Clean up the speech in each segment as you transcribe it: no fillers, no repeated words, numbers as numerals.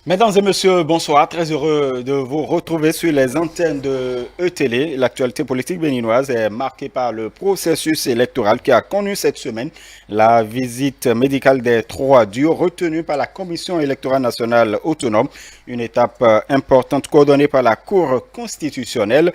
Mesdames et messieurs, bonsoir. Très heureux de vous retrouver sur les antennes de E-Télé. L'actualité politique béninoise est marquée par le processus électoral qui a connu cette semaine la visite médicale des trois durs retenue par la Commission électorale nationale autonome. Une étape importante coordonnée par la Cour constitutionnelle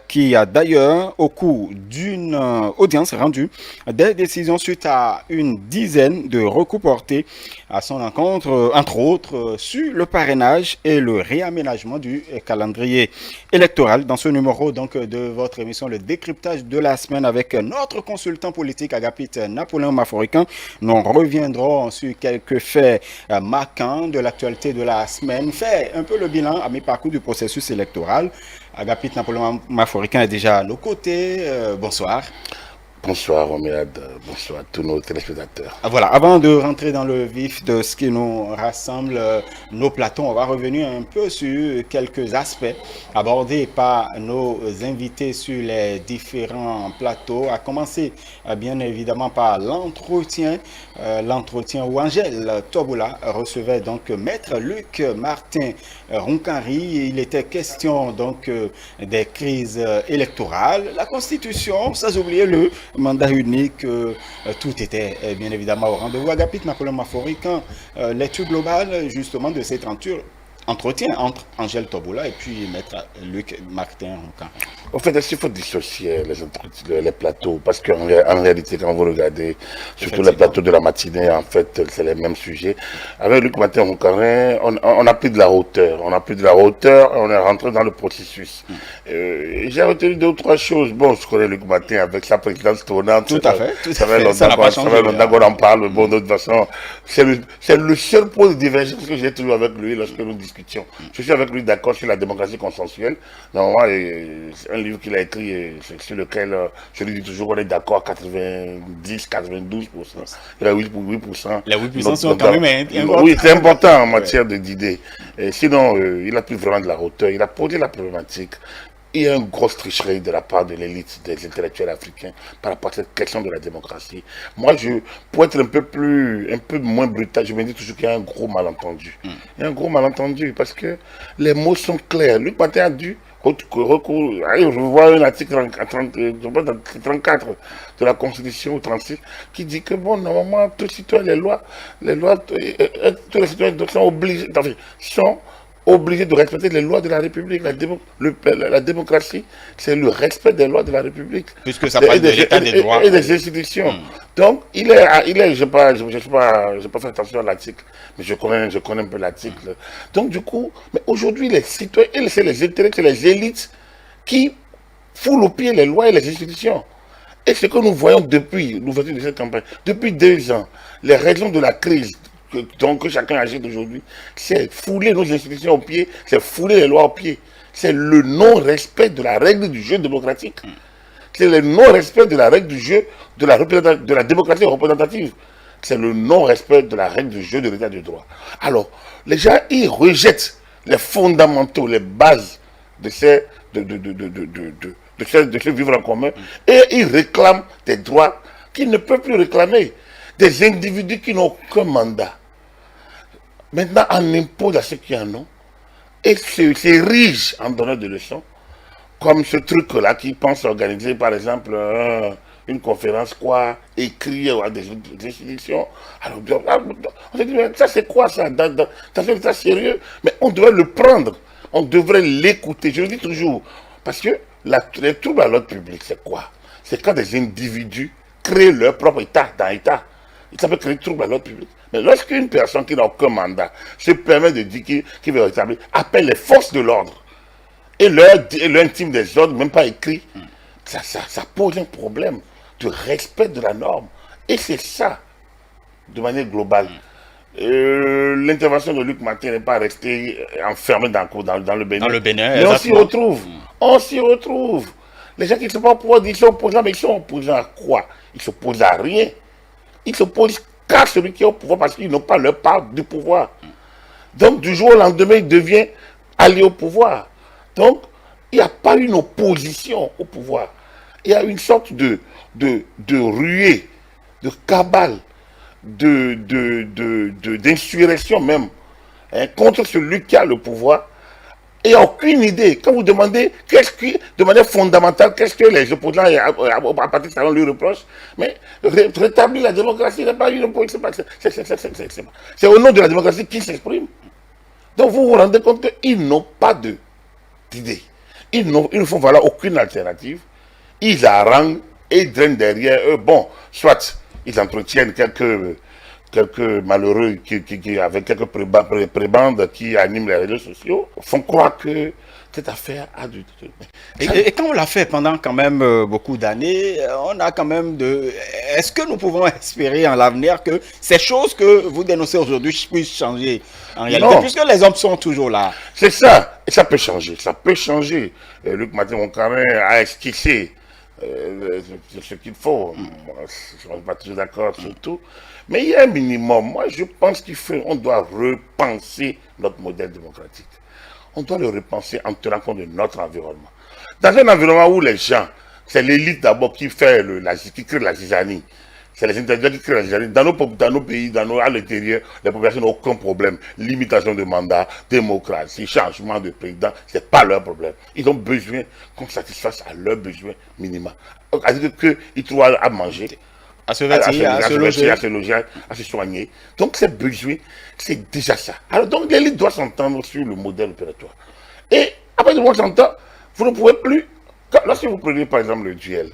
qui a d'ailleurs, au cours d'une audience rendue, des décisions suite à une dizaine de recours portés à son encontre, entre autres, sur le parrainage et le réaménagement du calendrier électoral. Dans ce numéro donc de votre émission, le décryptage de la semaine avec notre consultant politique Agapit Napoléon Maforican, nous reviendrons sur quelques faits marquants de l'actualité de la semaine, fait un peu le bilan à mi-parcours du processus électoral. Agapit Napoléon Maforican est déjà à nos côtés. Bonsoir. Bonsoir Oméad, bonsoir à tous nos téléspectateurs. Voilà, avant de rentrer dans le vif de ce qui nous rassemble, nos plateaux, on va revenir un peu sur quelques aspects abordés par nos invités sur les différents plateaux, à commencer bien évidemment par l'entretien où Angèle Toboula recevait donc Maître Luc Martin Roncari. Il était question donc des crises électorales, la Constitution, sans oublier le mandat unique, tout était bien évidemment au rendez-vous. Agapit Napoléon Maforican, l'étude globale justement de cette entretien entre Angèle Toboula et puis Maître Luc Martin Roncan. Au fait, est-ce qu'il faut dissocier les plateaux? Parce qu'en réalité, quand vous regardez, surtout les plateaux de la matinée, en fait, c'est les mêmes sujets. Avec Luc Martin Roncarin, on a pris de la hauteur. On a pris de la hauteur et on est rentré dans le processus. J'ai retenu deux ou trois choses. Bon, je connais Luc Martin avec sa présidence tournante. Tout à fait. Ça fait longtemps qu'on en parle. Bon, de toute façon, c'est le seul point de divergence que j'ai toujours avec lui lorsque nous discutions. Je suis avec lui d'accord sur la démocratie consensuelle. Normalement, c'est un livre qu'il a écrit sur lequel je lui dis toujours qu'on est d'accord à 90-92%. Il y a 8%. Les 8% sont quand même importants. Oui, c'est important en matière d'idées. Sinon, il a plus vraiment de la hauteur. Il a posé la problématique. Il y a une grosse tricherie de la part de l'élite des intellectuels africains par rapport à cette question de la démocratie. Moi, pour être un peu moins brutal, je me dis toujours qu'il y a un gros malentendu. Il y a un gros malentendu parce que les mots sont clairs. Luc Martin a dû je vois un article 34 de la Constitution ou 36 qui dit que bon, normalement, tous les citoyens, tous les citoyens sont obligés de respecter les lois de la République. La démocratie, c'est le respect des lois de la République. Puisque ça parle de l'état des droits. Et des institutions. Donc, je n'ai pas fait attention à l'article, mais je connais un peu l'article. Donc, du coup, mais aujourd'hui, les citoyens, c'est les intérêts, c'est les élites qui foulent au pied les lois et les institutions. Et ce que nous voyons depuis l'ouverture de cette campagne, depuis 2 ans, les raisons de la crise que chacun agite aujourd'hui, c'est fouler nos institutions au pied, c'est fouler les lois au pied. C'est le non-respect de la règle du jeu démocratique. C'est le non-respect de la règle du jeu de la démocratie représentative. C'est le non-respect de la règle du jeu de l'état de droit. Alors, les gens, ils rejettent les fondamentaux, les bases de ce vivre en commun et ils réclament des droits qu'ils ne peuvent plus réclamer. Des individus qui n'ont aucun mandat. Maintenant, on impose à ceux qui en ont et s'érige en donneur de leçons, comme ce truc-là qui pense organiser, par exemple, une conférence, écrire à des institutions. Alors, on se dit, mais ça c'est quoi ça? Dans un état sérieux? Mais on devrait le prendre, on devrait l'écouter. Je le dis toujours, parce que les troubles à l'ordre public, c'est quoi? C'est quand des individus créent leur propre état dans l'état. Ça peut créer trouble à l'ordre public. Mais lorsqu'une personne qui n'a aucun mandat se permet de dire qu'il veut rétablir, appelle les forces de l'ordre et leur intime des ordres, même pas écrit, ça pose un problème de respect de la norme. Et c'est ça, de manière globale. L'intervention de Luc Martin n'est pas restée enfermée dans le Bénin. Dans le Bénin, mais on s'y retrouve. On s'y retrouve. Les gens qui ne sont pas au pouvoir, ils sont opposants, mais ils sont opposants à quoi? Ils s'opposent à rien. Ils s'opposent qu'à celui qui est au pouvoir parce qu'ils n'ont pas leur part du pouvoir. Donc, du jour au lendemain, il devient allié au pouvoir. Donc, il n'y a pas une opposition au pouvoir. Il y a une sorte de ruée, de cabale, d'insurrection même contre celui qui a le pouvoir. Et aucune idée. Quand vous demandez, de manière fondamentale, qu'est-ce que les opposants à partir de ça lui reprochent, mais rétablir la démocratie n'est pas une c'est au nom de la démocratie qu'ils s'expriment. Donc vous vous rendez compte qu'ils n'ont pas d'idée. Ils ne font valoir aucune alternative. Ils haranguent et ils drainent derrière eux. Bon, soit ils entretiennent quelques malheureux avec quelques prébandes qui animent les réseaux sociaux, font croire que cette affaire a du... Et quand on l'a fait pendant quand même beaucoup d'années, on a quand même de... Est-ce que nous pouvons espérer en l'avenir que ces choses que vous dénoncez aujourd'hui puissent changer en réalité, Non. puisque les hommes sont toujours là? C'est ça, et ça peut changer, ça peut changer. Luc Maté-Moncarin a esquissé ce qu'il faut. Moi, je ne suis pas toujours d'accord sur tout, mais il y a un minimum. Moi, je pense qu'on doit repenser notre modèle démocratique. On doit le repenser en tenant compte de notre environnement. Dans un environnement où les gens, c'est l'élite d'abord qui crée la zizanie. C'est les intellectuels qui créent la zizanie. Dans nos pays, à l'intérieur, les populations n'ont aucun problème. Limitation de mandat, démocratie, changement de président, ce n'est pas leur problème. Ils ont besoin qu'on satisfasse à leurs besoins minimaux. C'est-à-dire qu'ils trouvent à manger, À se vêtir, à se loger, à se soigner. Donc ces besoins, c'est déjà ça. Alors donc l'élite doit s'entendre sur le modèle opératoire. Et après de s'entendre, vous ne pouvez plus, lorsque vous prenez par exemple le duel,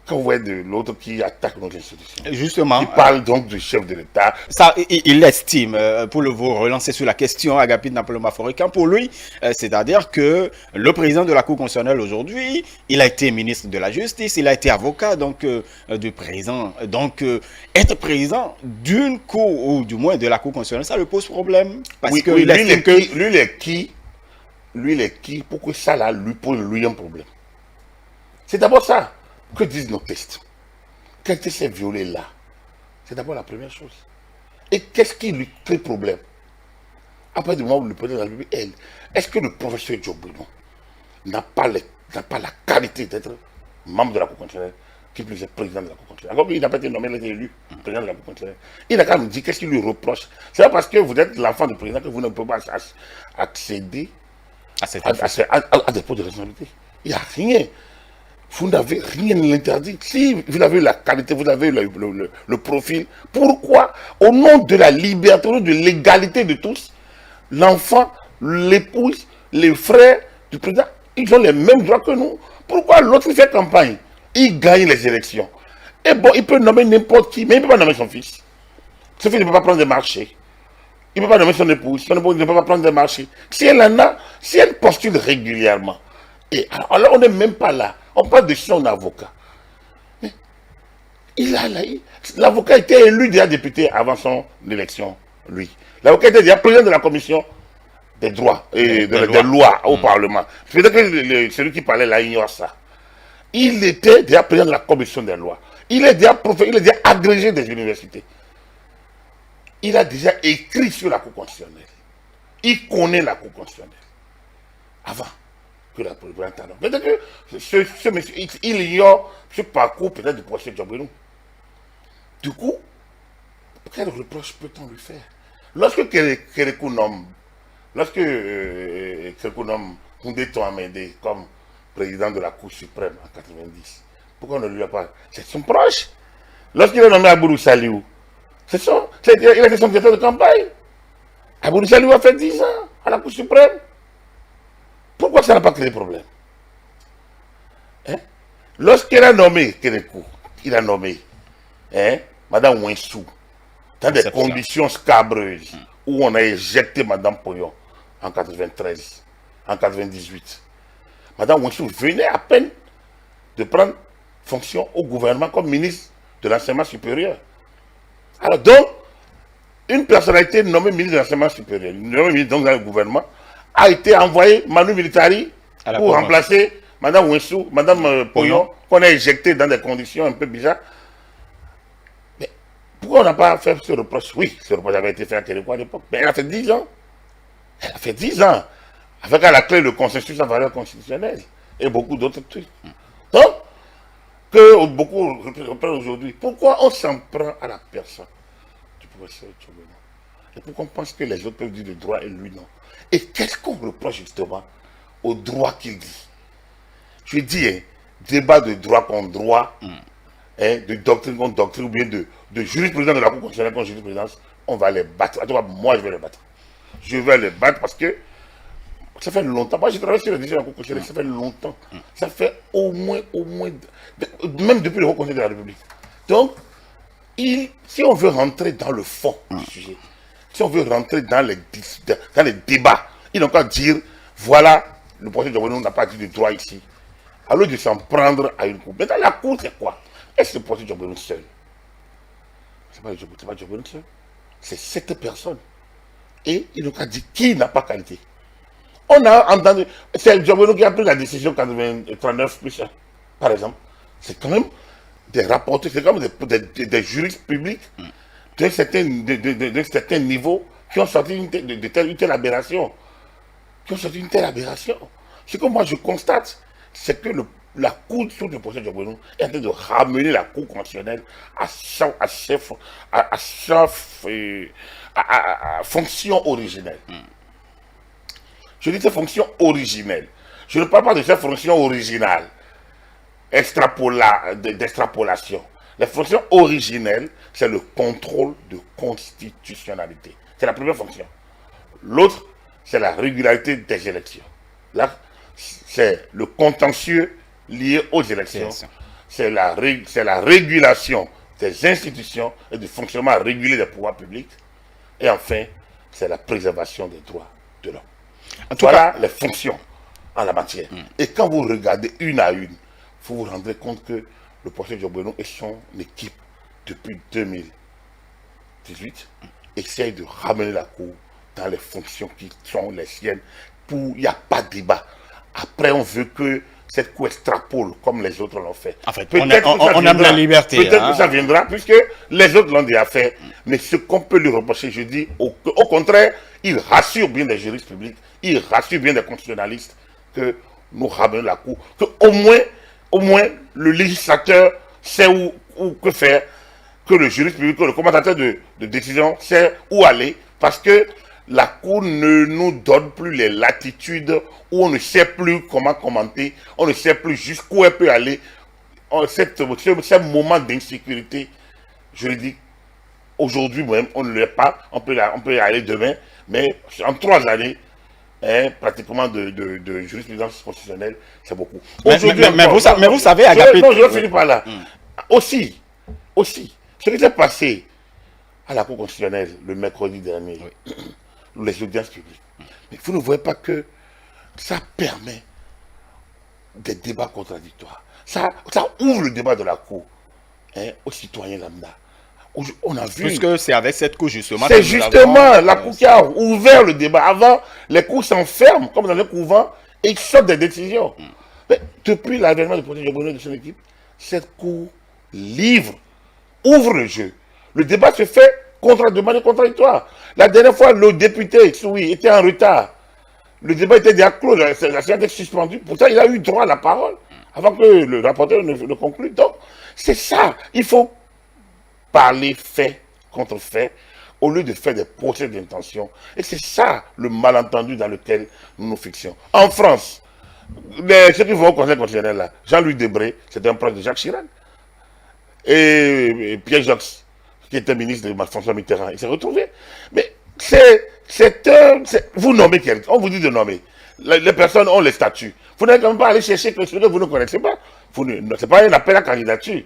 quand vous voyez de l'autre qui attaque nos institutions, justement, qui parle donc du chef de l'État. ça, il estime, pour vous relancer sur la question, Agapit Napoléon Maforécan, pour lui, c'est-à-dire que le président de la Cour constitutionnelle aujourd'hui, il a été ministre de la Justice, il a été avocat donc du président. Donc, être président d'une cour, ou du moins de la Cour constitutionnelle, ça lui pose problème. Parce Oui, que oui, il estime que... lui, il est qui pour que ça là lui pose lui un problème. C'est d'abord ça que disent nos textes. Quand il s'est violé là, c'est d'abord la première chose. Et qu'est-ce qui lui crée problème? Après du moment où le président de la République, est-ce que le professeur Djobouno n'a pas la qualité d'être membre de la Cour constitutionnelle, qui plus est président de la Cour constitutionnelle? Encore qu'il n'a pas été nommé, il a été élu président de la Cour constitutionnelle. Il a quand même dit qu'est-ce qu'il lui reproche. C'est pas parce que vous êtes l'enfant du président que vous ne pouvez pas accéder à des postes de responsabilité. Il n'y a rien. Vous n'avez rien ne l'interdit. Si vous avez la qualité, vous avez le profil, pourquoi, au nom de la liberté, au nom de l'égalité de tous, l'enfant, l'épouse, les frères du président, ils ont les mêmes droits que nous? Pourquoi l'autre fait campagne? Il gagne les élections. Et bon, il peut nommer n'importe qui, mais il ne peut pas nommer son fils. Son fils ne peut pas prendre des marchés. Il ne peut pas nommer son épouse ne peut pas prendre des marchés. Si elle en a, si elle postule régulièrement, et alors on n'est même pas là. On parle de son avocat. Mais l'avocat était élu déjà député avant son élection, lui. L'avocat était déjà président de la commission des droits et des lois au Parlement. C'est peut-être que celui qui parlait là ignore ça. Il était déjà président de la commission des lois. Il est déjà agrégé des universités. Il a déjà écrit sur la Cour constitutionnelle. Il connaît la Cour constitutionnelle. Avant que la présidente annonce. Peut-être que ce monsieur, il ignore ce parcours peut-être du procès Djobouno. Du coup, quel reproche peut-on lui faire? Lorsque Kérékou nomme Koundé Toamende comme président de la Cour suprême en 90, pourquoi on ne lui a pas... C'est son proche. Lorsqu'il a nommé Aboulou Saliou, il a fait son directeur de campagne. Aboulou Saliou a fait 10 ans à la Cour suprême. Pourquoi ça n'a pas créé de problème? Lorsqu'il a nommé Kérékou, il a nommé Madame Ouensou dans des conditions scabreuses où on a éjecté Madame Poyon en 93, en 98. Madame Ouensou venait à peine de prendre fonction au gouvernement comme ministre de l'enseignement supérieur. Alors donc, une personnalité nommée ministre de l'enseignement supérieur, nommée ministre donc dans le gouvernement, a été envoyé Manu Militari pour remplacer Madame Ouensou, Madame Poyon, qu'on a éjecté dans des conditions un peu bizarres. Mais pourquoi on n'a pas fait ce reproche? Oui, ce reproche avait été fait à Kérékou à l'époque, mais elle a fait 10 ans. Elle a fait 10 ans, avec à la clé le consensus en valeur constitutionnelle et beaucoup d'autres trucs. Donc, que beaucoup reprennent aujourd'hui, pourquoi on s'en prend à la personne du professeur Djobouno? Et pourquoi on pense que les autres peuvent dire le droit et lui non? Et qu'est-ce qu'on reproche justement au droit qu'il dit? Je dis, hein, débat de droit contre droit, hein, de doctrine contre doctrine, ou bien de jurisprudence de la Cour constitutionnelle contre jurisprudence, on va les battre. En tout cas, moi, je vais les battre. Je vais les battre parce que ça fait longtemps. Moi, j'ai travaillé sur les décisions de la Cour constitutionnelle, ça fait longtemps. Ça fait au moins, même depuis le Haut Conseil de la République. Donc, si on veut rentrer dans le fond du sujet, si on veut rentrer dans les débats, il n'a qu'à dire, voilà, le procès de Jovenel n'a pas dit de droit ici. Alors de s'en prendre à une cour. Maintenant, la cour, c'est quoi? Est-ce le procès de Jovenel seul? C'est pas Jovenel seul. C'est 7 personnes. Et il n'a qu'à dire qui n'a pas qualité. On a entendu, c'est Jovenel qui a pris la décision 39 plus 1, par exemple. C'est quand même des rapporteurs, c'est comme des juristes publics d'un certain niveau qui ont sorti une telle aberration. Ce que moi je constate, c'est que la Cour sur le procès de Jovenel est en train de ramener la Cour constitutionnelle à fonction originelle. Je dis cette fonction originelle. Je ne parle pas de cette fonction originale, d'extrapolation. La fonction originelle, c'est le contrôle de constitutionnalité. C'est la première fonction. L'autre, c'est la régularité des élections. Là, c'est le contentieux lié aux élections. C'est la régulation des institutions et du fonctionnement régulier des pouvoirs publics. Et enfin, c'est la préservation des droits de l'homme. Voilà les fonctions en la matière. Et quand vous regardez une à une, vous vous rendrez compte que le procès de Jovenel et son équipe, depuis 2018, essayent de ramener la Cour dans les fonctions qui sont les siennes. Il n'y a pas de débat. Après, on veut que cette Cour extrapole comme les autres l'ont fait. En fait, on aime la liberté. Peut-être que ça viendra, puisque les autres l'ont déjà fait. Mais ce qu'on peut lui reprocher, je dis, au contraire, il rassure bien les juristes publics, il rassure bien les constitutionnalistes que nous ramenons la Cour. Qu'au moins, le législateur sait que faire, que le juriste public, que le commentateur de décision sait où aller, parce que la Cour ne nous donne plus les latitudes où on ne sait plus comment commenter, on ne sait plus jusqu'où elle peut aller. Ce moment d'insécurité juridique, aujourd'hui même, on ne l'est pas, on peut y aller demain, mais en 3 années, pratiquement de jurisprudence constitutionnelle, c'est beaucoup. Mais vous savez, Agapit... Non, je vais finir par là. Aussi, ce qui s'est passé à la Cour constitutionnelle le mercredi dernier, les audiences publiques, mais vous ne voyez pas que ça permet des débats contradictoires. Ça ouvre le débat de la Cour aux citoyens lambda. On a vu... Puisque c'est avec cette Cour justement... C'est justement la Cour qui a ouvert le débat. Avant, les cours s'enferment comme dans les couvents et ils sortent des décisions. Mais depuis l'avènement du procès de Jovenel de son équipe, cette Cour ouvre le jeu. Le débat se fait de manière contradictoire. La dernière fois, le député Soui était en retard. Le débat était déjà clos, la séance était suspendue. Pourtant, il a eu droit à la parole avant que le rapporteur ne conclue. Donc, c'est ça. Il faut parler fait contre fait au lieu de faire des procès d'intention. Et c'est ça le malentendu dans lequel nous nous fixons. En France, ceux qui vont au Conseil constitutionnel là, Jean-Louis Debré, c'était un proche de Jacques Chirac. Et Pierre Jox, qui était ministre de François Mitterrand, il s'est retrouvé. Mais vous nommez quelqu'un, on vous dit de nommer. Les personnes ont les statuts. Vous n'allez quand même pas aller chercher quelque chose que vous ne connaissez pas. Ce n'est pas un appel à candidature.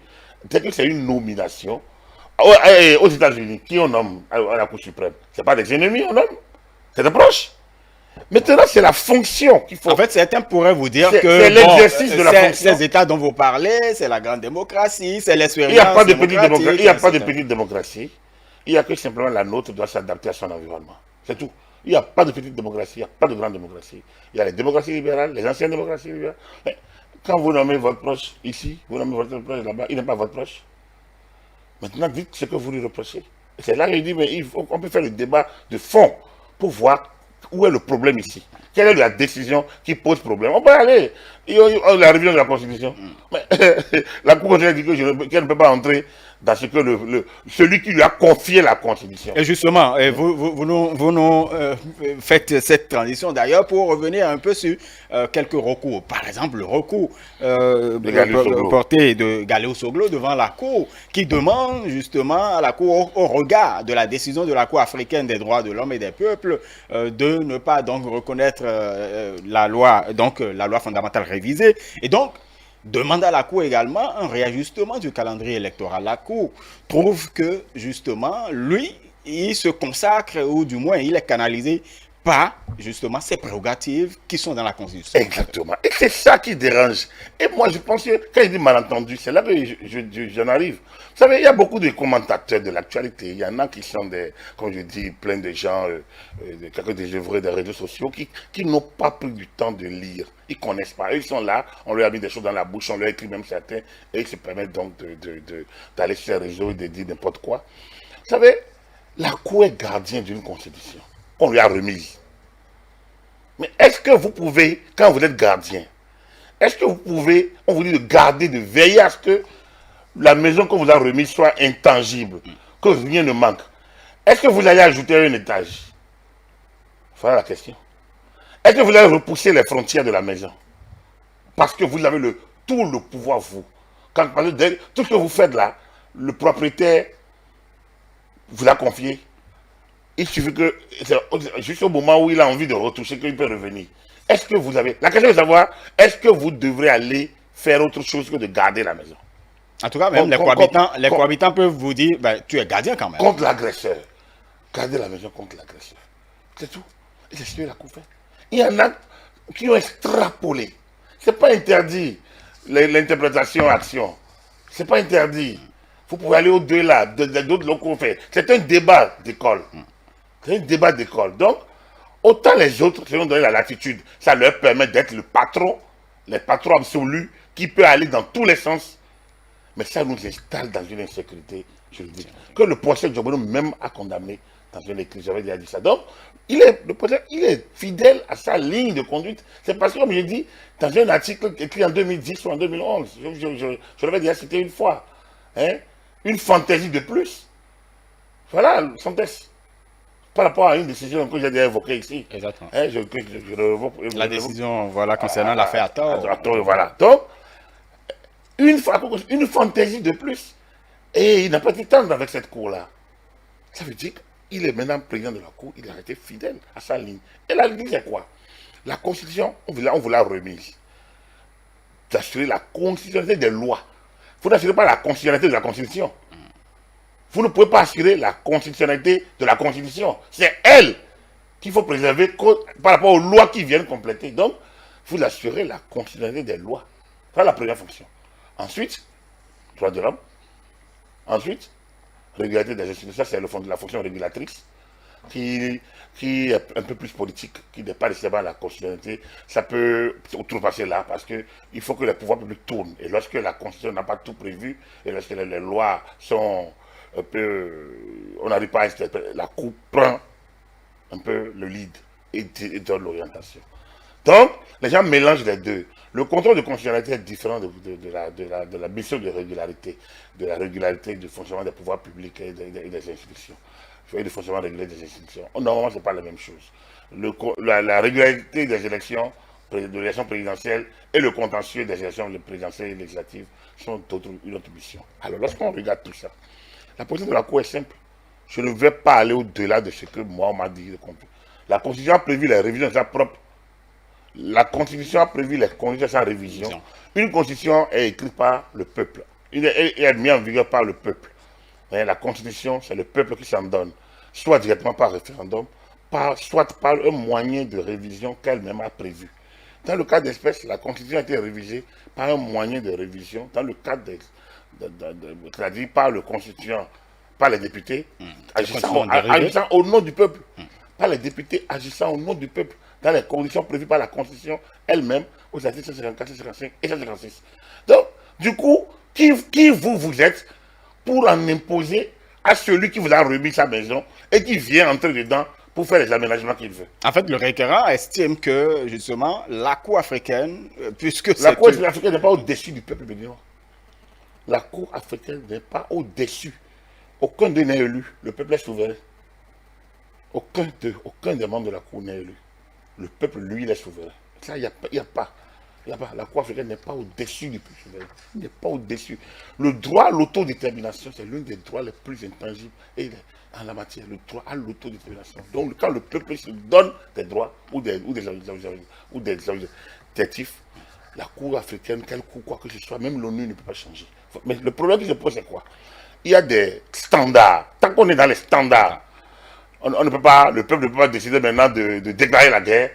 C'est une nomination. Aux États-Unis, qui on nomme à la Cour suprême? Ce n'est pas des ennemis, on nomme. C'est des proches. Maintenant, c'est la fonction qu'il faut. En fait, certains pourraient vous dire que c'est l'exercice de la fonction. Ces États dont vous parlez, c'est la grande démocratie, c'est l'expérience. Il n'y a pas de petite démocratie. Il n'y a pas de petite démocratie. Il y a que simplement la nôtre doit s'adapter à son environnement. C'est tout. Il n'y a pas de petite démocratie, il n'y a pas de grande démocratie. Il y a les démocraties libérales, les anciennes démocraties libérales. Mais quand vous nommez votre proche ici, vous nommez votre proche là-bas, il n'est pas votre proche. Maintenant, dites ce que vous lui reprochez. C'est là qu'il dit, mais on peut faire le débat de fond pour voir où est le problème ici. Quelle est la décision qui pose problème? On peut aller. La révision de la Constitution. Mais, la Cour constitutionnelle dit qu'elle ne peut pas entrer dans ce que celui qui lui a confié la Constitution. Et justement, vous nous faites cette transition d'ailleurs pour revenir un peu sur quelques recours. Par exemple, le recours porté de Galéo Soglo devant la Cour, qui demande justement à la Cour, au regard de la décision de la Cour africaine des droits de l'homme et des peuples, de ne pas donc reconnaître la loi fondamentale révisée. Et donc, demande à la Cour également un réajustement du calendrier électoral. La Cour trouve que, justement, lui, il se consacre, ou du moins, il est canalisé par, justement, ses prérogatives qui sont dans la Constitution. Exactement. Et c'est ça qui dérange. Et moi, je pense que, quand il dit malentendu, c'est là que j'en arrive. Vous savez, il y a beaucoup de commentateurs de l'actualité. Il y en a qui sont comme je dis, plein de gens, quelques désœuvrés des réseaux sociaux, qui n'ont pas pris du temps de lire. Ils ne connaissent pas. Eux, ils sont là, on leur a mis des choses dans la bouche, on leur a écrit même certains, et ils se permettent donc d'aller sur les réseaux et de dire n'importe quoi. Vous savez, la Cour est gardien d'une constitution qu'on lui a remise. Mais est-ce que vous pouvez, quand vous êtes gardien, est-ce que vous pouvez, on vous dit de garder, de veiller à ce que la maison qu'on vous a remise soit intangible, que rien ne manque? Est-ce que vous allez ajouter un étage? Voilà la question. Est-ce que vous allez repousser les frontières de la maison? Parce que vous avez tout le pouvoir, vous. Quand, tout ce que vous faites là, le propriétaire vous a confié. Il suffit que, juste au moment où il a envie de retoucher, qu'il peut revenir. Est-ce que vous avez... La question est de savoir, est-ce que vous devrez aller faire autre chose que de garder la maison? En tout cas, même les cohabitants peuvent vous dire, ben, tu es gardien quand même. Contre l'agresseur. Garder la maison contre l'agresseur. C'est tout. Et c'est ce que la Cour fait. Il y en a qui ont extrapolé. Ce n'est pas interdit, l'interprétation action. Ce n'est pas interdit. Vous pouvez aller au-delà d'autres locaux faits. C'est un débat d'école. C'est un débat d'école. Donc, autant les autres, si on donne la latitude, ça leur permet d'être le patron absolu, qui peut aller dans tous les sens. Mais ça nous installe dans une insécurité juridique. Que le procès Djobolo même a condamné dans une écrit, j'avais déjà dit ça. Donc, le procès, il est fidèle à sa ligne de conduite. C'est parce que, comme je dis, dans un article écrit en 2010 ou en 2011, je l'avais déjà cité une fois, hein, une fantaisie de plus. Voilà, fantaisie. Par rapport à une décision que j'ai déjà évoquée ici. Exactement. Hein, la décision, voilà, concernant l'affaire à tort. Voilà. Donc, une fantaisie de plus. Et il n'a pas été tendre avec cette cour-là. Ça veut dire qu'il est maintenant président de la cour, il a été fidèle à sa ligne. Et la ligne, c'est quoi? La Constitution, on vous l'a remise. D'assurer la constitutionnalité des lois. Vous n'assurez pas la constitutionnalité de la Constitution. Vous ne pouvez pas assurer la constitutionnalité de la Constitution. C'est elle qu'il faut préserver par rapport aux lois qui viennent compléter. Donc, vous assurez la constitutionnalité des lois. C'est la première fonction. Ensuite, droit de l'homme. Ensuite, régularité des institutions. Ça, c'est la fonction régulatrice qui est un peu plus politique, qui n'est pas nécessairement la constitutionnalité. Ça peut outrepasser là, parce qu'il faut que les pouvoirs publics tournent. Et lorsque la Constitution n'a pas tout prévu, et lorsque les lois sont un peu... on n'arrive pas à interpréter, la Cour prend un peu le lead et donne l'orientation. Donc, les gens mélangent les deux. Le contrôle de constitutionnalité est différent de la mission de régularité, de la régularité du fonctionnement des pouvoirs publics et des institutions. Et du fonctionnement régulé des institutions. Normalement, ce n'est pas la même chose. La régularité des élections, de l'élection présidentielle et le contentieux des élections présidentielles et législatives sont une autre mission. Alors, lorsqu'on regarde tout ça, la position de la Cour est simple. Je ne vais pas aller au-delà de ce que moi, on m'a dit de comprendre. La Constitution a prévu les révisions de sa propre. La Constitution a prévu les conditions de sa révision. Une Constitution est écrite par le peuple. Elle est mise en vigueur par le peuple. La Constitution, c'est le peuple qui s'en donne. Soit directement par référendum, soit par un moyen de révision qu'elle-même a prévu. Dans le cas d'espèce, la Constitution a été révisée par un moyen de révision, dans le cadre c'est-à-dire par le constituant, par les députés, agissant au nom du peuple. Par les députés agissant au nom du peuple, dans les conditions prévues par la Constitution elle-même, aux articles 154, 155 et 156. Donc, du coup, qui vous êtes pour en imposer à celui qui vous a remis sa maison et qui vient entrer dedans pour faire les aménagements qu'il veut? En fait, le requérant estime que, justement, la Cour africaine, puisque la Cour africaine n'est pas au-dessus du peuple béninois. la Cour africaine n'est pas au-dessus. Aucun d'eux n'est élu. Le peuple est souverain. Aucun des membres de la Cour n'est élu. Le peuple, lui, il est souverain. Ça, il n'y a pas. La Cour africaine n'est pas au-dessus du peuple souverain. Il n'est pas au-dessus. Le droit à l'autodétermination, c'est l'un des droits les plus intangibles en la matière. Le droit à l'autodétermination. Donc, quand le peuple se donne des droits ou des objectifs, la Cour africaine, quelle cour, quoi que ce soit, même l'ONU ne peut pas changer. Mais le problème qui se pose, c'est quoi? Il y a des standards. Tant qu'on est dans les standards, on ne peut pas, le peuple ne peut pas décider maintenant de déclarer la guerre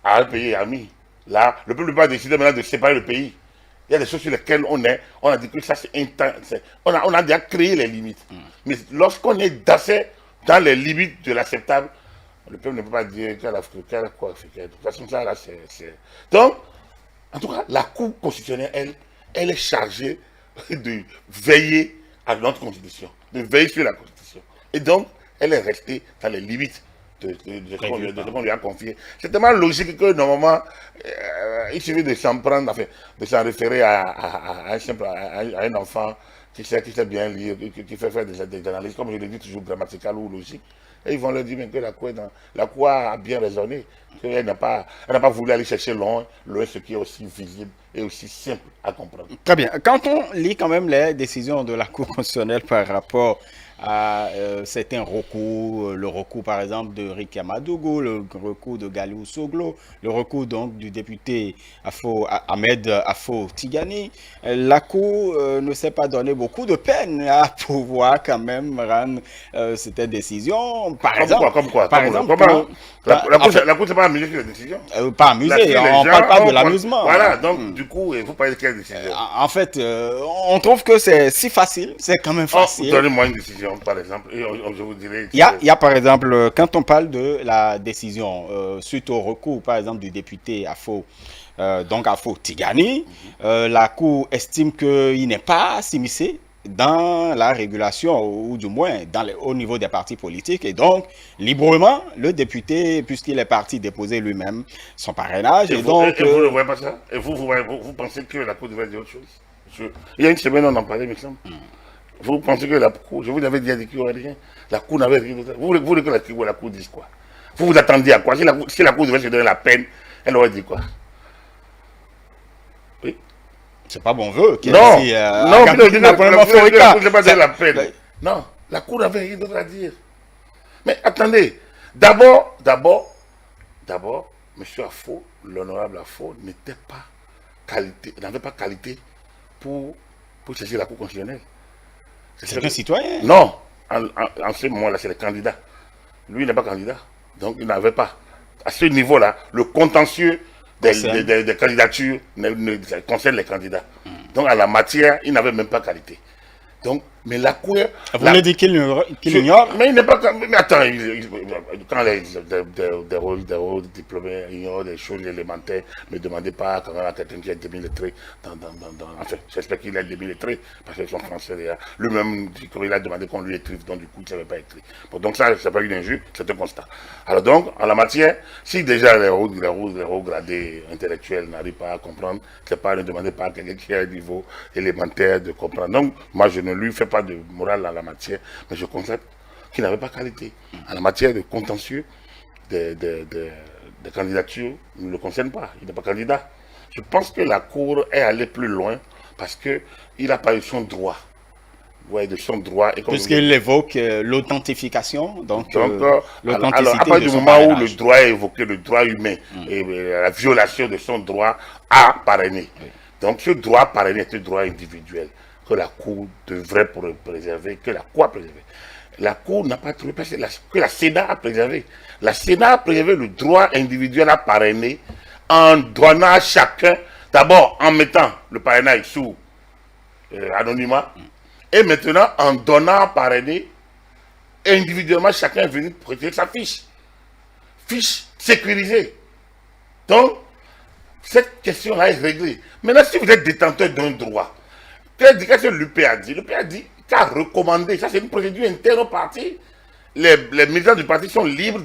à un pays ami. Là, le peuple ne peut pas décider maintenant de séparer le pays. Il y a des choses sur lesquelles on a dit que ça c'est intense. On a déjà créé les limites. Mais lorsqu'on est dans les limites de l'acceptable, le peuple ne peut pas dire qu'elle a quoi africaine. De toute façon, ça là, c'est. Donc, en tout cas, la Cour constitutionnelle, elle est chargée de veiller à notre constitution, de veiller sur la constitution. Et donc, elle est restée dans les limites de ce qu'on lui a confié. C'est tellement logique que normalement, il suffit de s'en prendre, enfin, de s'en référer à un enfant qui sait bien lire, qui fait faire des analyses, comme je le dis toujours, grammaticales ou logiques. Et ils vont leur dire que la Cour a bien raisonné, qu'elle n'a pas voulu aller chercher loin ce qui est aussi visible et aussi simple à comprendre. Très bien. Quand on lit quand même les décisions de la Cour constitutionnelle par rapport à certains recours, le recours par exemple de Rick Amadougou, le recours de Galiou Soglo, le recours donc du député Ahmed Afo Tigani, la Cour ne s'est pas donné beaucoup de peine à pouvoir quand même rendre cette décision. Par exemple, la Cour s'est pas amusée sur les décisions. Pas amusée, on ne parle pas de l'amusement. Voilà, donc du coup, vous parlez de quelle décision? En fait, on trouve que c'est si facile, c'est quand même facile. Donnez-moi une décision, par exemple, et je vous dirai. Il y a par exemple, quand on parle de la décision suite au recours, par exemple, du député Afo Tigani, la Cour estime qu'il n'est pas s'immiscer dans la régulation, ou du moins au niveau des partis politiques, et donc librement le député, puisqu'il est parti déposer lui-même son parrainage, et vous ne voyez pas ça? Et vous pensez que la Cour devrait dire autre chose? Il y a une semaine on en parlait, il me semble. Vous pensez que la Cour, je vous avais dit qu'il n'y aurait rien, la Cour n'avait rien d'autre. Vous voulez que la Cour dise quoi? Vous vous attendiez à quoi? Si la Cour devait se donner la peine, elle aurait dit quoi? Oui. C'est pas bon vœu. Non, la Cour n'a pas donné la peine. Non, la Cour n'avait rien d'autre à dire. Mais attendez, d'abord, M. Afo, l'honorable Afo, n'avait pas qualité pour saisir la Cour constitutionnelle. C'est un citoyen. Non, en ce moment-là, c'est le candidat. Lui, il n'est pas candidat. Donc, il n'avait pas. À ce niveau-là, le contentieux des candidatures concerne les candidats. Donc, à la matière, il n'avait même pas qualité. Donc, mais la Cour... Vous voulez dire qu'il ignore? Mais il n'est pas... Mais attends, quand des rôles diplômés ignorent des choses élémentaires, ne demandez pas quand même à quelqu'un qui est demi-lettré enfin, j'espère qu'il est demi-lettré, parce que son français est là. Lui-même, il a demandé qu'on lui écrive, donc du coup, il ne savait pas écrire. Bon, donc ça, c'est pas une injure, c'est un constat. Alors donc, en la matière, si déjà les hauts gradés intellectuels n'arrivent pas à comprendre, c'est pas, ne demandez pas à quelqu'un qui a un niveau élémentaire de comprendre. Donc, moi, je ne lui fais pas de morale en la matière, mais je constate qu'il n'avait pas qualité. En la matière de contentieux, des candidatures, ne le concerne pas. Il n'est pas candidat. Je pense que la Cour est allée plus loin parce qu'il n'a pas eu son droit. Ouais, de son droit. Puisqu'il évoque l'authentification, donc l'authenticité. À partir du moment où le droit est évoqué, le droit humain, et la violation de son droit à parrainer. Donc ce droit à parrainer est un droit individuel que la Cour devrait préserver, que la Cour a préservé. La Cour n'a pas trouvé, parce que la Sénat a préservé. La Sénat a préservé le droit individuel à parrainer en donnant à chacun, d'abord en mettant le parrainage sous anonymat, et maintenant en donnant à parrainer, individuellement chacun est venu prêter sa fiche. Fiche sécurisée. Donc, cette question-là est réglée. Maintenant, si vous êtes détenteur d'un droit, qu'est-ce que l'UP a dit? L'UP a dit, qu'a recommandé, ça c'est une procédure interne au parti. Les militants du parti sont libres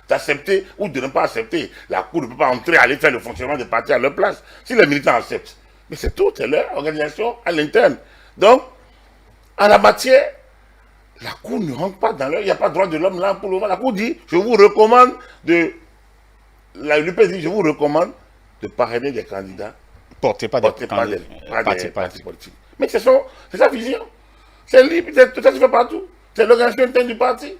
d'accepter ou de ne pas accepter. La Cour ne peut pas entrer, aller faire le fonctionnement du parti à leur place. Si les militants acceptent, Mais c'est tout, c'est leur organisation à l'interne. Donc, en la matière, la Cour ne rentre pas dans leur... Il n'y a pas de droit de l'homme là pour le moment. La Cour dit, je vous recommande de... L'UP dit, je vous recommande de parrainer des candidats Porté par portés par des partis partis politiques. Mais c'est sa vision. C'est libre, tout ça se fait partout. C'est l'organisation interne du parti.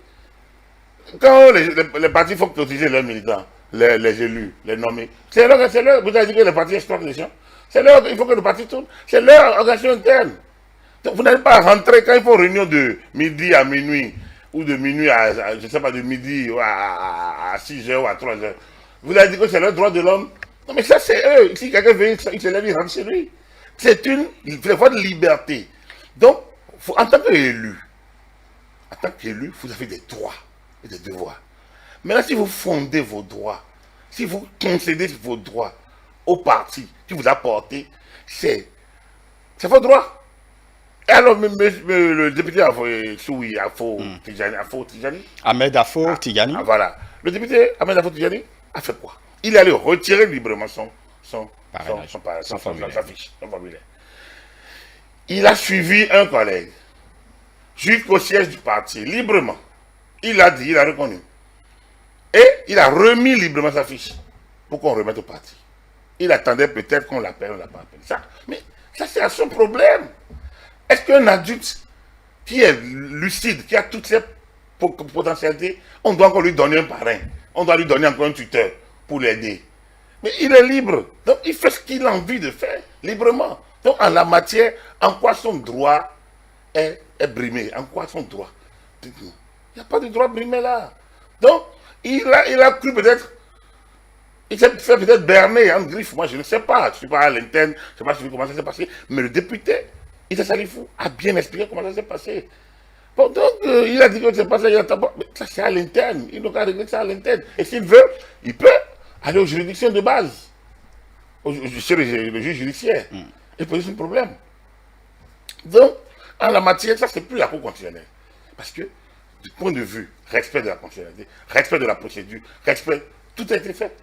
Quand les partis font cotiser leurs militants, les élus, les nommés, c'est leur, vous avez dit que les partis exploitent les gens. C'est leur, il faut que le parti tourne. C'est leur organisation interne. Donc vous n'allez pas rentrer quand il faut réunion de midi à minuit, ou de minuit à je ne sais pas, de midi à 6 heures ou à 3 heures. Vous avez dit que c'est leur droit de l'homme. Non mais ça c'est eux. Si quelqu'un veut, il se lève, il rentre chez lui. C'est une voie de liberté. Donc, en tant qu'élu, vous avez des droits et des devoirs. Maintenant, si vous fondez vos droits, si vous concédez vos droits au parti qui vous a porté, c'est vos droits. Et alors, le député Afo Tijani, Ahmed Afo Tijani. voilà. Le député Ahmed Afo Tijani a fait quoi? Il est allé retirer librement sa fiche, son formulaire. Il a suivi un collègue jusqu'au siège du parti, librement. Il a dit, il a reconnu. Et il a remis librement sa fiche pour qu'on remette au parti. Il attendait peut-être qu'on l'appelle, on ne l'a pas appelé. Mais ça, c'est à son problème. Est-ce qu'un adulte qui est lucide, qui a toutes ses potentialités, on doit encore lui donner un parrain, on doit lui donner encore un tuteur pour l'aider? Mais il est libre. Donc il fait ce qu'il a envie de faire, librement. Donc en la matière, en quoi son droit est brimé? En quoi son droit? Il n'y a pas de droit brimé là. Donc il a cru peut-être, il s'est fait peut-être berner en griffe. Moi je ne sais pas, je ne suis pas à l'interne, je ne sais pas comment ça s'est passé. Mais le député, Issa Salifou, a bien expliqué comment ça s'est passé. Bon, donc il a dit que c'est pas ça, mais ça c'est à l'interne. Il doit régler ça à l'interne. Et s'il veut, il peut aller aux juridictions de base, chez le juge judiciaire, et poser son problème. Donc, en la matière, ça, c'est plus la Cour constitutionnelle. Parce que, du point de vue respect de la constitutionnalité, respect de la procédure, respect, tout a été fait.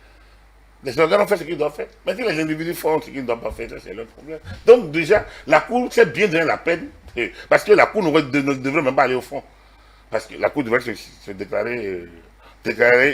Les organes ont fait ce qu'ils doivent faire. Maintenant, les individus font ce qu'ils ne doivent pas faire, ça, c'est leur problème. Donc, déjà, la Cour s'est bien donné la peine, parce que la Cour ne devrait même pas aller au fond. Parce que la Cour devrait se déclarer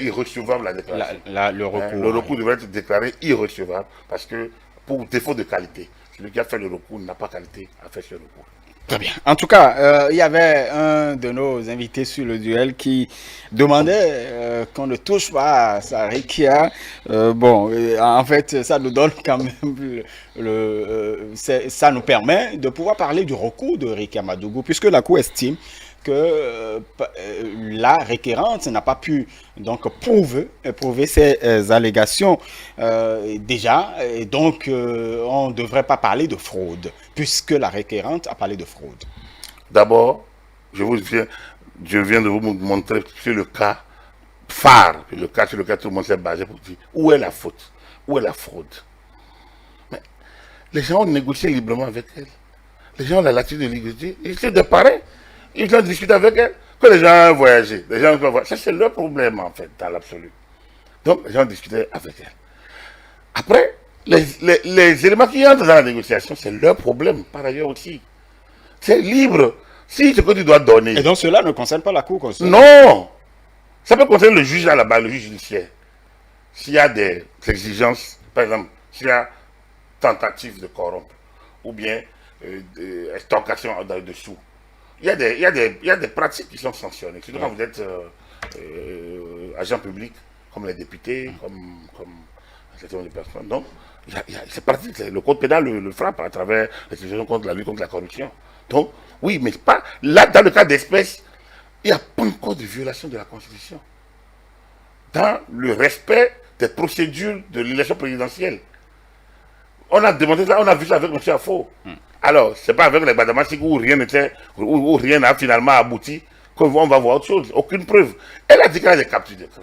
irrecevable la déclaration. Le recours devrait être déclaré irrecevable parce que pour défaut de qualité, celui qui a fait le recours n'a pas qualité à faire ce recours. Très bien. En tout cas, il y avait un de nos invités sur le duel qui demandait qu'on ne touche pas à sa requia. En fait, ça nous donne quand même ça nous permet de pouvoir parler du recours de Rekia Madougou, puisque la Cour estime que la requérante n'a pas pu donc prouver ces allégations déjà, et donc on ne devrait pas parler de fraude, puisque la requérante a parlé de fraude. D'abord, je viens de vous montrer sur le cas phare, le cas sur lequel tout le monde s'est basé pour dire où est la faute, où est la fraude. Mais les gens ont négocié librement avec elle. Les gens ont la latitude de négocier, ils essaient de parler. Ils ont discuté avec elle, que les gens ont voyagé. Les gens ont voyagé. Ça, c'est leur problème, en fait, dans l'absolu. Donc, les gens ont discuté avec elle. Après, les éléments qui entrent dans la négociation, c'est leur problème, par ailleurs aussi. C'est libre. Si ce que tu dois donner... Et donc, cela ne concerne pas la Cour constitutionnelle? Non. Ça peut concerner le juge à la base, le juge judiciaire. S'il y a des exigences, par exemple, s'il y a tentative de corrompre, ou bien extorcation dessous, il y a des pratiques qui sont sanctionnées. Surtout quand vous êtes agent public, comme les députés, comme un certain nombre de personnes. Donc, c'est pratique. Le code pénal le frappe à travers les situations contre la lutte contre la corruption. Donc, oui, mais pas. Là, dans le cas d'espèce, il n'y a pas encore de violation de la Constitution. Dans le respect des procédures de l'élection présidentielle. On a demandé ça, on a vu ça avec M. Afo. Alors, c'est pas avec les Badamassik où rien n'a finalement abouti qu'on va voir autre chose. Aucune preuve. Elle a dit qu'elle a des captures d'écran.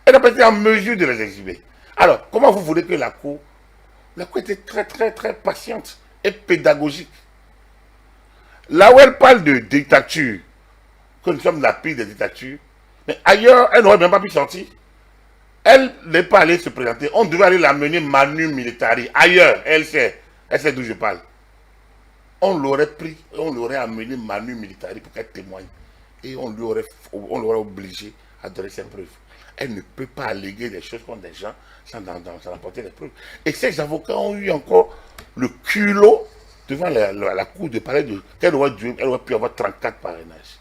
Elle n'a pas été en mesure de les exhiber. Alors, comment vous voulez que la Cour était très, très, très patiente et pédagogique. Là où elle parle de dictature, que nous sommes la pire des dictatures, mais ailleurs, elle n'aurait même pas pu sortir. Elle n'est pas allée se présenter. On devait aller la mener manu militari. Ailleurs, elle sait. Elle sait d'où je parle. On l'aurait pris, on l'aurait amené Manu Militari pour qu'elle témoigne. Et on l'aurait obligé à donner ses preuves. Elle ne peut pas alléguer des choses contre des gens sans apporter des preuves. Et ces avocats ont eu encore le culot devant la cour de parler qu'elle aurait pu avoir 34 parrainages.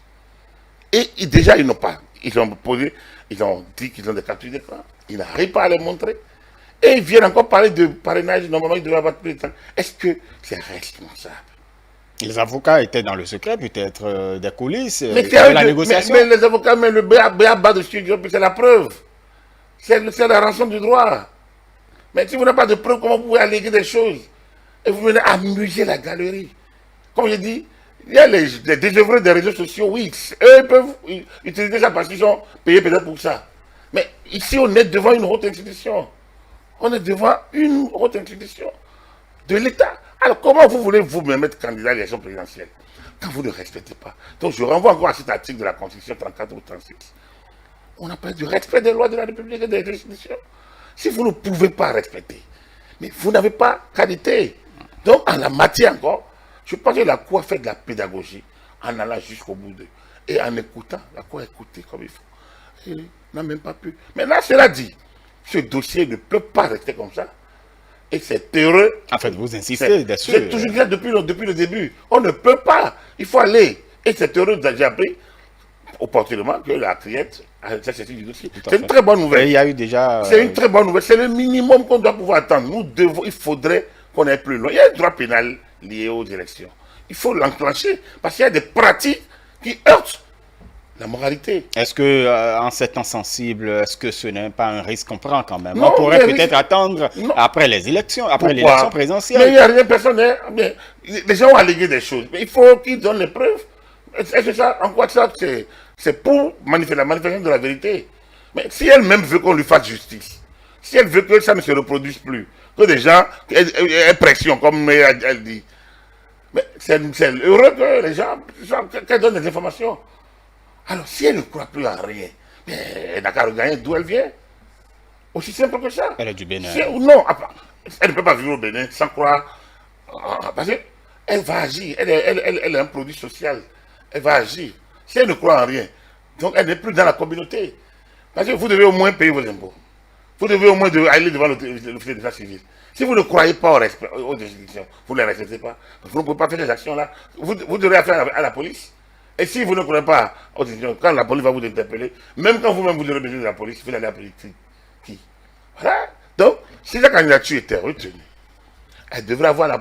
Et déjà, ils n'ont pas. Ils ont dit qu'ils ont des captures d'écran. Ils n'arrivent pas à les montrer. Et ils viennent encore parler de parrainage. Normalement, ils devraient avoir plus de temps. Est-ce que c'est responsable? Les avocats étaient dans le secret, peut-être des coulisses, mais de la négociation. Mais les avocats, mais le BA de studio, c'est la preuve. C'est la rançon du droit. Mais si vous n'avez pas de preuve, comment vous pouvez alléguer des choses? Et vous venez amuser la galerie. Comme je dis, il y a les désœuvrés des réseaux sociaux, oui, eux ils peuvent utiliser ça parce qu'ils sont payés peut-être pour ça. Mais ici, on est devant une haute institution. On est devant une haute institution de l'État. Alors, comment vous voulez vous-même être candidat à l'élection présidentielle quand vous ne respectez pas? Donc, je renvoie encore à cet article de la Constitution 34 ou 36. On n'a pas du respect des lois de la République et des institutions. Si vous ne pouvez pas respecter, mais vous n'avez pas qualité. Donc, en la matière encore, je pense que la Cour a fait de la pédagogie en allant jusqu'au bout d'eux. Et en écoutant, la Cour a écouté comme il faut. Et n'a même pas pu. Maintenant, cela dit, ce dossier ne peut pas rester comme ça. Et c'est heureux. En fait, vous insistez, bien sûr. J'ai toujours dit ça depuis le début. On ne peut pas. Il faut aller. Et c'est heureux, j'ai appris opportunément que la criette a saisi du dossier. C'est une très bonne nouvelle. Et il y a eu déjà... C'est une très bonne nouvelle. C'est le minimum qu'on doit pouvoir attendre. Il faudrait qu'on aille plus loin. Il y a un droit pénal lié aux élections. Il faut l'enclencher parce qu'il y a des pratiques qui heurtent la moralité. Est-ce que, en ces temps sensibles, est-ce que ce n'est pas un risque qu'on prend quand même? Non, on pourrait peut-être attendre après les élections, après l'élection présidentielle. Mais il n'y a rien, personne. Les gens ont allégué des choses. Mais il faut qu'ils donnent les preuves. Est-ce que ça, en quoi ça, c'est pour la manifestation de la vérité? Mais si elle-même veut qu'on lui fasse justice, si elle veut que ça ne se reproduise plus, que des gens aient pression, comme elle dit, mais c'est heureux que les gens qu'elle donne des informations. Alors, si elle ne croit plus en rien, elle n'a qu'à regarder d'où elle vient. Aussi simple que ça. Elle est du Bénin. Non, elle ne peut pas vivre au Bénin sans croire. Parce qu'elle va agir. Elle est un produit social. Elle va agir. Si elle ne croit en rien, donc elle n'est plus dans la communauté. Parce que vous devez au moins payer vos impôts. Vous devez au moins aller devant l'officier d'état civil. Si vous ne croyez pas aux institutions, vous ne les respectez pas. Vous ne pouvez pas faire ces actions-là. Vous devrez affaire à la police. Et si vous ne croyez pas aux institutions, quand la police va vous interpeller, même quand vous-même vous aurez besoin de la police, vous allez à la police. Qui? Voilà. Donc, si la candidature était retenue, elle devrait avoir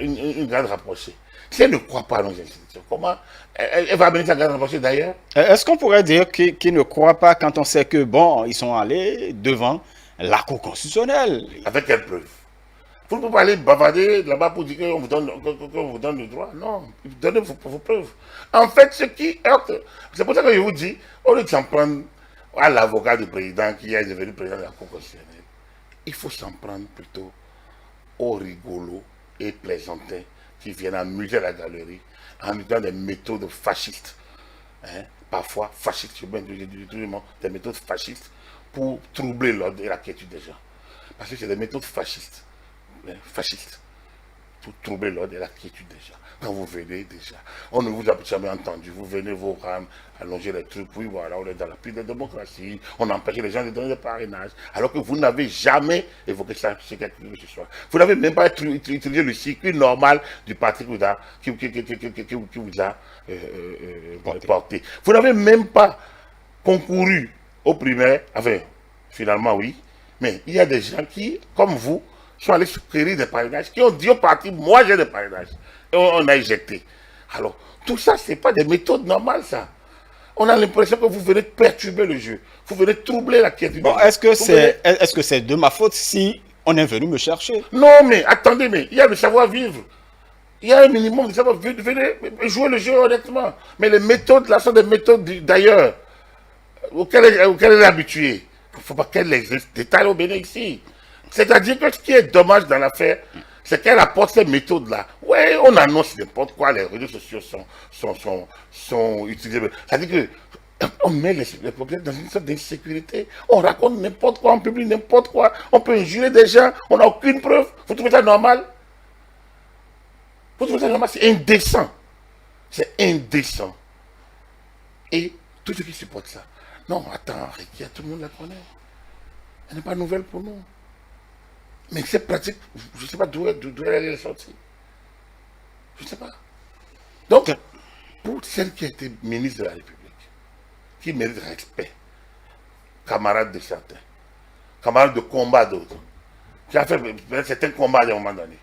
une garde rapprochée. Si elle ne croit pas à nos institutions, comment elle va amener sa garde rapprochée d'ailleurs? Est-ce qu'on pourrait dire qu'ils ne croient pas quand on sait que, bon, ils sont allés devant la Cour constitutionnelle? Avec quelle preuve? Vous ne pouvez pas aller bavarder là-bas pour dire qu'on vous donne le droit. Non, donnez vos preuves. En fait, ce qui heurte, c'est pour ça que je vous dis, au lieu de s'en prendre à l'avocat du président qui est devenu président de la Cour constitutionnelle, il faut s'en prendre plutôt aux rigolos et plaisantins qui viennent amuser la galerie en utilisant des méthodes fascistes. Hein, parfois fascistes, des méthodes fascistes pour troubler l'ordre et la quiétude des gens. Parce que c'est des méthodes fascistes pour troubler l'ordre et la quiétude des gens. Quand vous venez déjà, on ne vous a jamais entendu, vous venez vos rames, allonger les trucs, oui voilà, on est dans la pire de démocratie, on empêche les gens de donner des parrainages, alors que vous n'avez jamais évoqué ça chez quelqu'un que ce soit. Vous n'avez même pas utilisé le circuit normal du parti qui vous a porté. Vous n'avez même pas concouru aux primaires, enfin, finalement oui, mais il y a des gens qui, comme vous, sont allés secourir des parrainages, qui ont dit au parti, moi j'ai des parrainages. Et on a éjecté. Alors, tout ça, ce n'est pas des méthodes normales, ça. On a l'impression que vous venez perturber le jeu. Vous venez troubler la quiétude. Bon, est-ce que c'est de ma faute si on est venu me chercher? Non, mais attendez, mais il y a le savoir-vivre. Il y a un minimum de savoir-vivre. Venez jouer le jeu honnêtement. Mais les méthodes, là, sont des méthodes d'ailleurs, auxquelles elle est habituée. Il ne faut pas qu'elle les détaille au Bénin ici. C'est-à-dire que ce qui est dommage dans l'affaire, c'est qu'elle apporte ces méthodes-là. Oui, on annonce n'importe quoi, les réseaux sociaux sont utilisés. C'est-à-dire qu'on met les problèmes dans une sorte d'insécurité. On raconte n'importe quoi, on publie n'importe quoi, on peut injurer des gens, on n'a aucune preuve. Vous trouvez ça normal? Vous trouvez ça normal? C'est indécent. C'est indécent. Et tous ceux qui supportent ça. Non, attends, Rekia, tout le monde la connaît. Elle n'est pas nouvelle pour nous. Mais cette pratique, je ne sais pas d'où elle est sortie. Je ne sais pas. Donc, pour celle qui a été ministre de la République, qui mérite respect, camarade de certains, camarade de combat d'autres, qui a fait certains combats à un moment donné,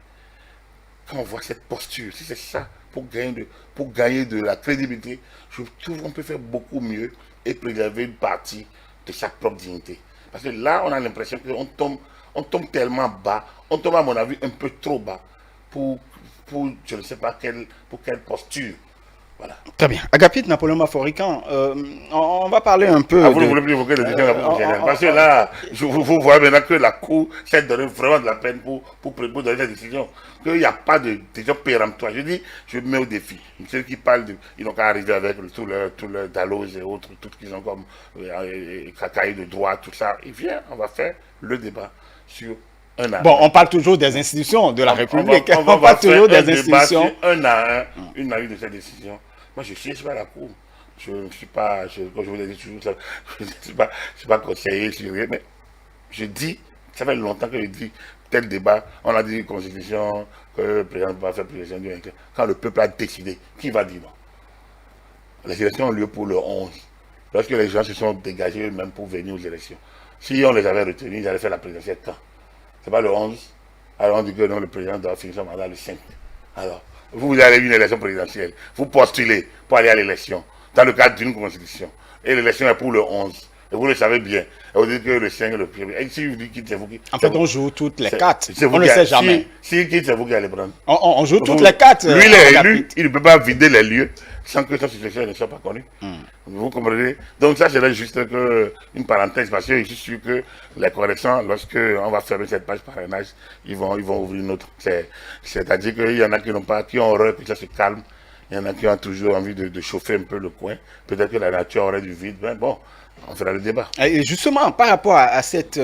quand on voit cette posture, si c'est ça, pour gagner de la crédibilité, je trouve qu'on peut faire beaucoup mieux et préserver une partie de sa propre dignité. Parce que là, on a l'impression qu'on tombe tellement bas, on tombe à mon avis un peu trop bas pour je ne sais pas pour quelle posture. Voilà. Très bien. Agapit Napoléon Maforican, on va parler un peu. Ah, vous ne voulez plus évoquer les décisions de la Cour générale. Parce que là, vous voyez maintenant que la Cour s'est donné vraiment de la peine pour donner cette décision. Qu'il n'y a pas de décision péremptoire. Je dis, je me mets au défi. Ceux qui parlent, ils n'ont qu'à arriver avec tout le Dalloz et autres, tout ce qu'ils ont comme cacaille de droit, tout ça. Et viens, on va faire le débat sur un à un. Bon, on parle toujours des institutions de la République. On parle toujours des institutions. Un à un, une avis de cette décision. Moi, je suis pas à la Cour. Je ne suis pas, comme je vous l'ai dit toujours, je ne suis pas conseiller, mais je dis, ça fait longtemps que je dis, tel débat, on a dit constitution, que le président va faire président du vainqueur. Quand le peuple a décidé, qui va dire non? Les élections ont lieu pour le 11. Lorsque les gens se sont dégagés eux-mêmes pour venir aux élections. Si on les avait retenus, ils allaient faire la présidentielle quand? C'est pas le 11. Alors on dit que non, le président doit finir son mandat le 5. Alors, vous avez une élection présidentielle. Vous postulez pour aller à l'élection dans le cadre d'une constitution. Et l'élection est pour le 11. Et vous le savez bien. Et vous dites que le 5 est le premier. Et si vous dites que c'est vous qui... En fait, on joue toutes les quatre. On ne sait jamais. Si c'est vous qui allez prendre. On joue toutes les quatre. Lui, il est élu. Il ne peut pas vider les lieux sans que sa succession ne soit pas connue. Vous comprenez? Donc ça, c'est juste une parenthèse, parce que je suis sûr que les corrections, lorsque on va fermer cette page parrainage, ils vont ouvrir une autre. C'est-à-dire qu'il y en a qui ont horreur que ça se calme. Il y en a qui ont toujours envie de chauffer un peu le coin. Peut-être que la nature aurait du vide. Mais bon, on fera le débat. Et justement, par rapport à cette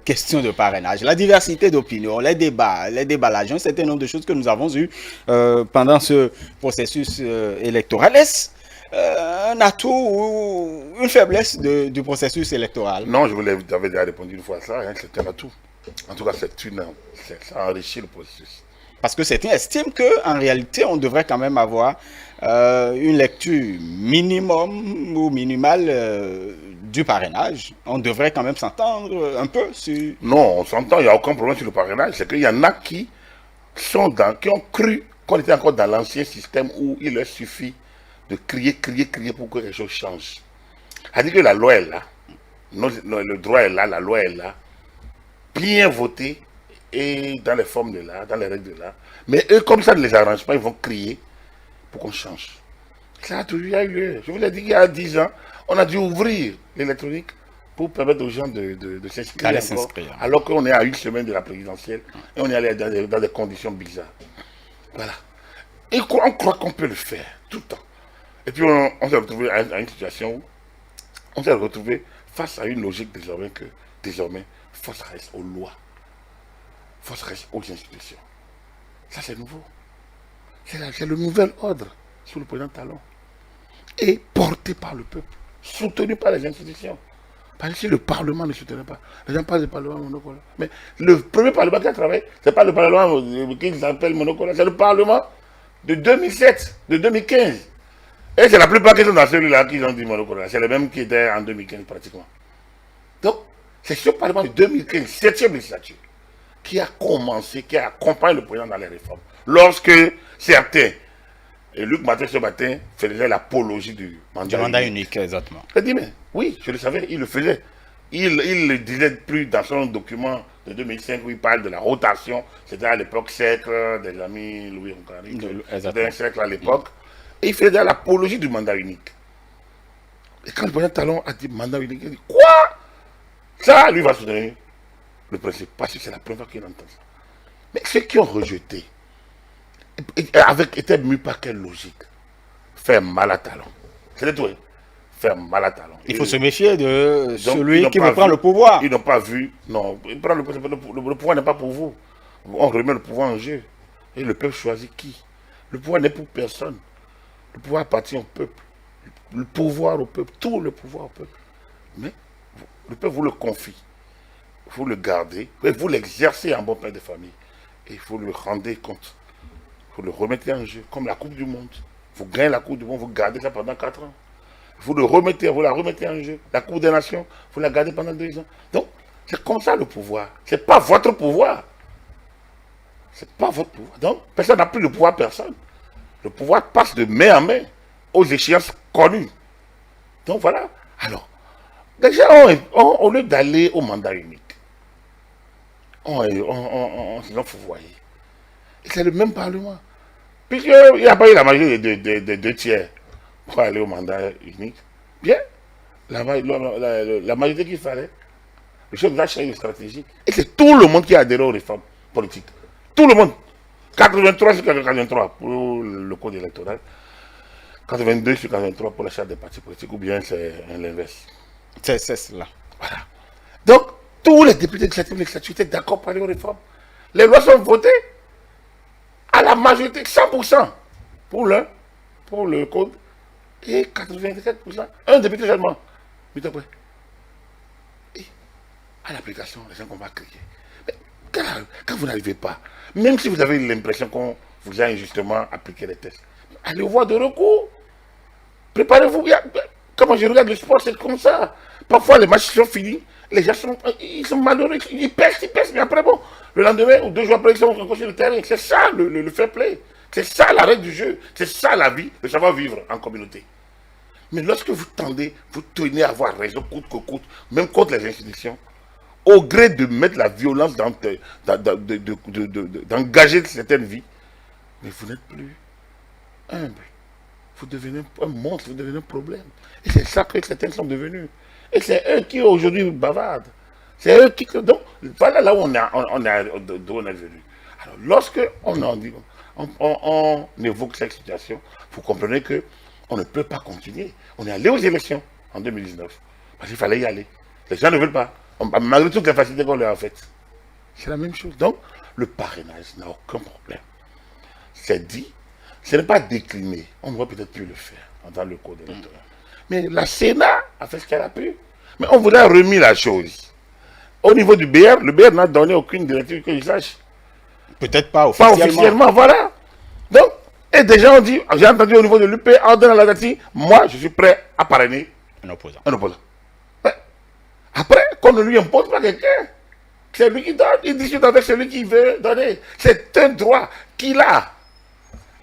question de parrainage, la diversité d'opinions, les débats, un certain nombre de choses que nous avons eues pendant ce processus électoral. Est-ce un atout ou une faiblesse du processus électoral? Non, je vous l'avais déjà répondu une fois à ça, hein, c'est un atout. En tout cas, ça enrichit le processus. Parce que certains estiment qu'en réalité, on devrait quand même avoir une lecture minimum ou minimale du parrainage. On devrait quand même s'entendre un peu sur... Non, on s'entend, il n'y a aucun problème sur le parrainage. C'est qu'il y en a qui ont cru qu'on était encore dans l'ancien système où il leur suffit de crier pour que les choses changent. C'est-à-dire que la loi est là, le droit est là, la loi est là, bien votée, et dans les formes de là, dans les règles de là. Mais eux, comme ça ne les arrange pas, ils vont crier pour qu'on change. Ça a toujours eu lieu. Je vous l'ai dit, il y a 10 ans, on a dû ouvrir l'électronique pour permettre aux gens de s'inscrire encore, alors qu'on est à une semaine de la présidentielle et on est allé dans des conditions bizarres. Voilà. Et on croit qu'on peut le faire tout le temps. Et puis on s'est retrouvé à une situation où on s'est retrouvé face à une logique désormais, force reste aux lois. Force reste aux institutions. Ça, c'est nouveau. C'est le nouvel ordre sous le président Talon. Et porté par le peuple, soutenu par les institutions. Parce que si le Parlement ne soutenait pas, les gens parlent du Parlement monocole. Mais le premier Parlement qui a travaillé, ce n'est pas le Parlement qui s'appelle monocole, c'est le Parlement de 2007, de 2015. Et c'est la plupart qui sont dans celui-là qui ont dit monocole. C'est les mêmes qui étaient en 2015 pratiquement. Donc, c'est ce Parlement de 2015, 7e législature, qui a commencé, qui a accompagné le président dans les réformes. Lorsque certains, et Luc Matin ce matin, faisait l'apologie du mandat unique. Exactement. Il dit, mais oui, je le savais, il le faisait. Il le disait plus dans son document de 2005 où il parle de la rotation. C'était à l'époque cercle des amis Louis Roncari. C'était un cercle à l'époque. Et il faisait l'apologie du mandat unique. Et quand le président Talon a dit mandat unique, il dit, quoi? Ça, lui va soutenir le principe, parce que c'est la première fois qu'il entend ça. Mais ceux qui ont rejeté, étaient mus par quelle logique? Faire mal à Talon. C'est tout. Faire mal à Talon. Il faut se méfier de celui qui veut prendre le pouvoir. Ils n'ont pas vu. Non, le pouvoir n'est pas pour vous. On remet le pouvoir en jeu. Et le peuple choisit qui? Le pouvoir n'est pour personne. Le pouvoir appartient au peuple. Le pouvoir au peuple, tout le pouvoir au peuple. Mais le peuple vous le confie. Vous le gardez, vous l'exercez en bon père de famille. Et vous le rendez compte. Vous le remettez en jeu, comme la Coupe du Monde. Vous gagnez la Coupe du Monde, vous gardez ça pendant 4 ans. Vous la remettez en jeu. La Coupe des Nations, vous la gardez pendant 2 ans. Donc, c'est comme ça le pouvoir. C'est pas votre pouvoir. C'est pas votre pouvoir. Donc, personne n'a plus le pouvoir, personne. Le pouvoir passe de main en main aux échéances connues. Donc voilà. Alors, déjà, au lieu d'aller au mandat unique, sinon, vous voyez. Et c'est le même Parlement. Puisqu'il n'y a pas eu la majorité de 2 tiers pour aller au mandat unique, bien, la majorité qu'il fallait, le chef de la chaîne stratégique, et c'est tout le monde qui a adhéré aux réformes politiques. Tout le monde. 83 sur 83 pour le code électoral, 82 sur 83 pour la charte des partis politiques, ou bien c'est l'inverse. C'est cela. Voilà. Donc, tous les députés législatifs étaient d'accord pour aller aux réformes. Les lois sont votées à la majorité, 100% pour le code, et 87%, un député seulement. Mais après, et à l'application, les gens qu'on va crier. Mais quand vous n'arrivez pas, même si vous avez l'impression qu'on vous a injustement appliqué les tests, allez voir de recours. Préparez-vous. Comment je regarde le sport, c'est comme ça. Parfois, les matchs sont finis, les gens sont malheureux, ils pèsent, mais après, bon, le lendemain ou 2 jours après, ils sont encore sur le terrain. C'est ça le fair play. C'est ça la règle du jeu. C'est ça la vie, le savoir-vivre en communauté. Mais lorsque vous tendez, vous tenez à avoir raison coûte que coûte, même contre les institutions, au gré de mettre la violence d'engager certaines vies, mais vous n'êtes plus humble. Vous devenez un monstre, vous devenez un problème. Et c'est ça que certains sont devenus. Et c'est eux qui aujourd'hui bavardent. C'est eux qui... Donc, voilà là où on est venu. Alors, lorsque on évoque cette situation, vous comprenez que on ne peut pas continuer. On est allé aux élections en 2019. Parce qu'il fallait y aller. Les gens ne veulent pas. Malgré toutes les facilités qu'on leur a faites. C'est la même chose. Donc, le parrainage n'a aucun problème. C'est dit. Ce n'est pas décliné. On n'aurait peut-être pu le faire dans le code électoral. Mais la Sénat a fait ce qu'elle a pu. Mais on voudrait remis la chose. Au niveau du BR, le BR n'a donné aucune directive que je sache. Peut-être pas officiellement. Pas officiellement, voilà. Donc, et des gens ont dit, j'ai entendu au niveau de l'UP, en donnant la date, moi, je suis prêt à parrainer un opposant. Mais après, qu'on ne lui impose pas quelqu'un. C'est lui qui donne. Il discute avec celui qui veut donner. C'est un droit qu'il a.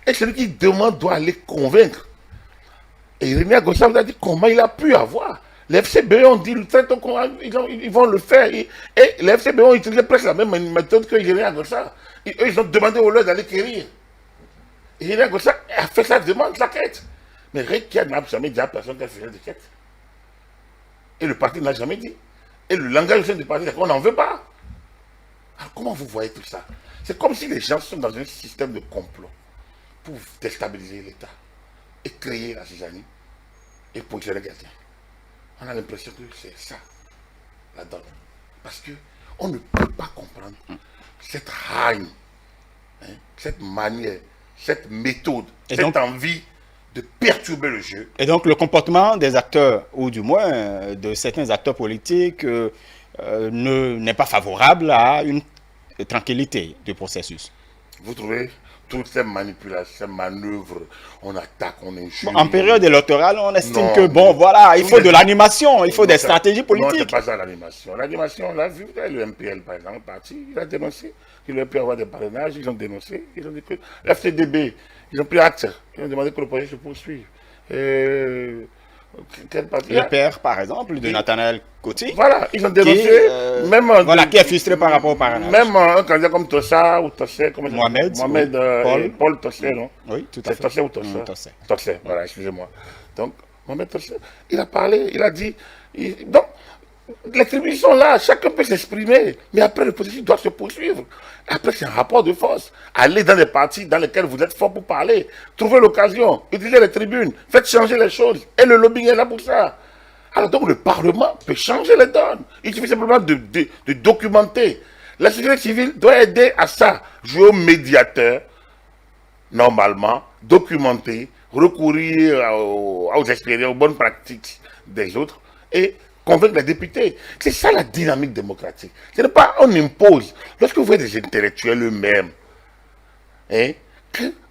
Et celui qui demande doit aller convaincre. Et Rémi Agossa vous a dit comment il a pu avoir. Les FCBE ont dit, ils vont le faire. Et les FCBE ont utilisé presque la même méthode que Rémi Agossa. Eux, ils ont demandé aux leurs d'aller quérir. Et Rémi Agossa a fait sa demande, la quête. Mais Rekia n'a jamais dit à personne qu'elle faisait de quête. Et le parti n'a jamais dit. Et le langage au sein du parti, c'est qu'on n'en veut pas. Alors comment vous voyez tout ça? C'est comme si les gens sont dans un système de complot pour déstabiliser l'État et créer la zizanie et positionner quelqu'un. On a l'impression que c'est ça la donne. Parce qu'on ne peut pas comprendre cette haine, cette manière, cette méthode, cette envie de perturber le jeu. Et donc le comportement des acteurs, ou du moins de certains acteurs politiques, n'est pas favorable à une tranquillité du processus. Vous trouvez toutes ces manipulations, ces manœuvres, on attaque, on injure. En période électorale, on estime que, bon, voilà, il faut de l'animation, il faut des stratégies politiques. Non, c'est pas ça l'animation. L'animation, on l'a vu, le MPL, par exemple, parti, il a dénoncé qu'il aurait pu avoir des parrainages, ils ont dénoncé, ils ont dit que l'FCDB, ils ont pris acte, ils ont demandé que le projet se poursuive. Le père, par exemple, de Nathanaël Coty. Voilà, ils ont dénoncé, qui est frustré par rapport au parrainage. Même un candidat comme Tossa ou Tossé, comme Mohamed, Paul Tossé, non? Oui, tout à fait. C'est Tossé ou Tossé? Tossé, voilà, excusez-moi. Donc, Mohamed Tossé, il a parlé, il a dit. Donc, les tribunaux sont là, chacun peut s'exprimer, mais après le processus doit se poursuivre. Après, c'est un rapport de force. Allez dans les partis dans lesquels vous êtes fort pour parler, trouvez l'occasion, utilisez les tribunes, faites changer les choses. Et le lobbying est là pour ça. Alors donc le Parlement peut changer les donnes. Il suffit simplement de documenter. La société civile doit aider à ça, jouer au médiateur normalement, documenter, recourir aux expériences, aux bonnes pratiques des autres et convaincre les députés. C'est ça la dynamique démocratique. Ce n'est pas on impose. Lorsque vous voyez des intellectuels eux-mêmes, hein,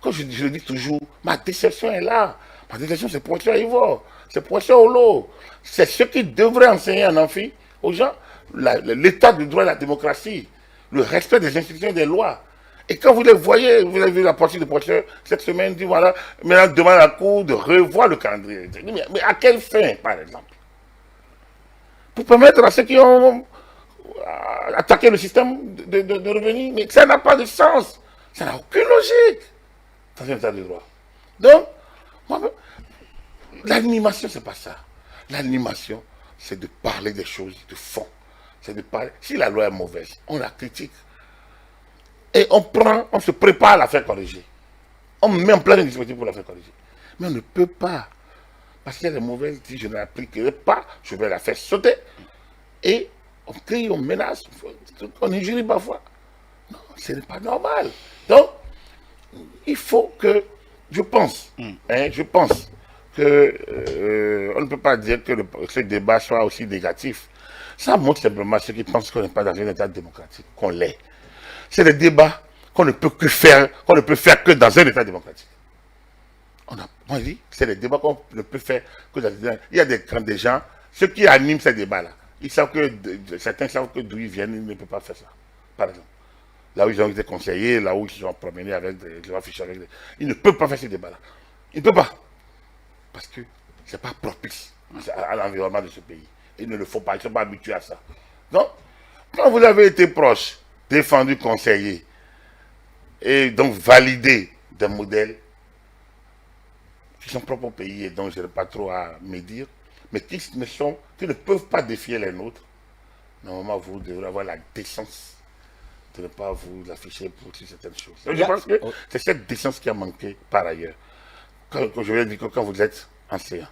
comme je le dis toujours, ma déception est là. Ma déception, c'est professeur Ivor, c'est professeur Olo. C'est ce qui devrait enseigner en amphi aux gens l'état du droit et la démocratie, le respect des institutions et des lois. Et quand vous les voyez, vous avez vu la partie du professeur cette semaine, dit voilà, maintenant demande à la Cour de revoir le calendrier. Mais à quelle fin, par exemple? Pour permettre à ceux qui ont attaqué le système de revenir. Mais ça n'a pas de sens. Ça n'a aucune logique dans un état de droit. Donc, l'animation, c'est pas ça. L'animation, c'est de parler des choses de fond. C'est de parler. Si la loi est mauvaise, on la critique. Et on se prépare à la faire corriger. On met en place un dispositif pour la faire corriger. Mais on ne peut pas. Parce qu'elle est mauvaise, si je ne l'appliquerai pas, je vais la faire sauter. Et on crie, on menace, on injurie parfois. Non, ce n'est pas normal. Donc, il faut que, je pense que on ne peut pas dire que ce débat soit aussi négatif. Ça montre simplement ceux qui pensent qu'on n'est pas dans un état démocratique, qu'on l'est. C'est des débats qu'on ne peut faire que dans un état démocratique. Moi, je dis, c'est des débats qu'on ne peut faire que dans un état démocratique. Il y a des gens, ceux qui animent ces débats-là, ils savent que, certains savent que d'où ils viennent, ils ne peuvent pas faire ça. Par exemple, là où ils ont été conseillers, là où ils se sont promenés avec des affiches avec des... Ils ne peuvent pas faire ces débats-là. Ils ne peuvent pas. Parce que ce n'est pas propice à l'environnement de ce pays. Ils ne le font pas, ils ne sont pas habitués à ça. Donc, quand vous avez été proche, défendu, conseillé, et donc validé des modèles qui sont propres au pays et dont je n'ai pas trop à me dire, mais qui ne peuvent pas défier les nôtres, normalement vous devrez avoir la décence de ne pas vous afficher pour certaines choses. Donc, je pense que c'est cette décence qui a manqué par ailleurs. Quand je vais dire que quand vous êtes enseignant,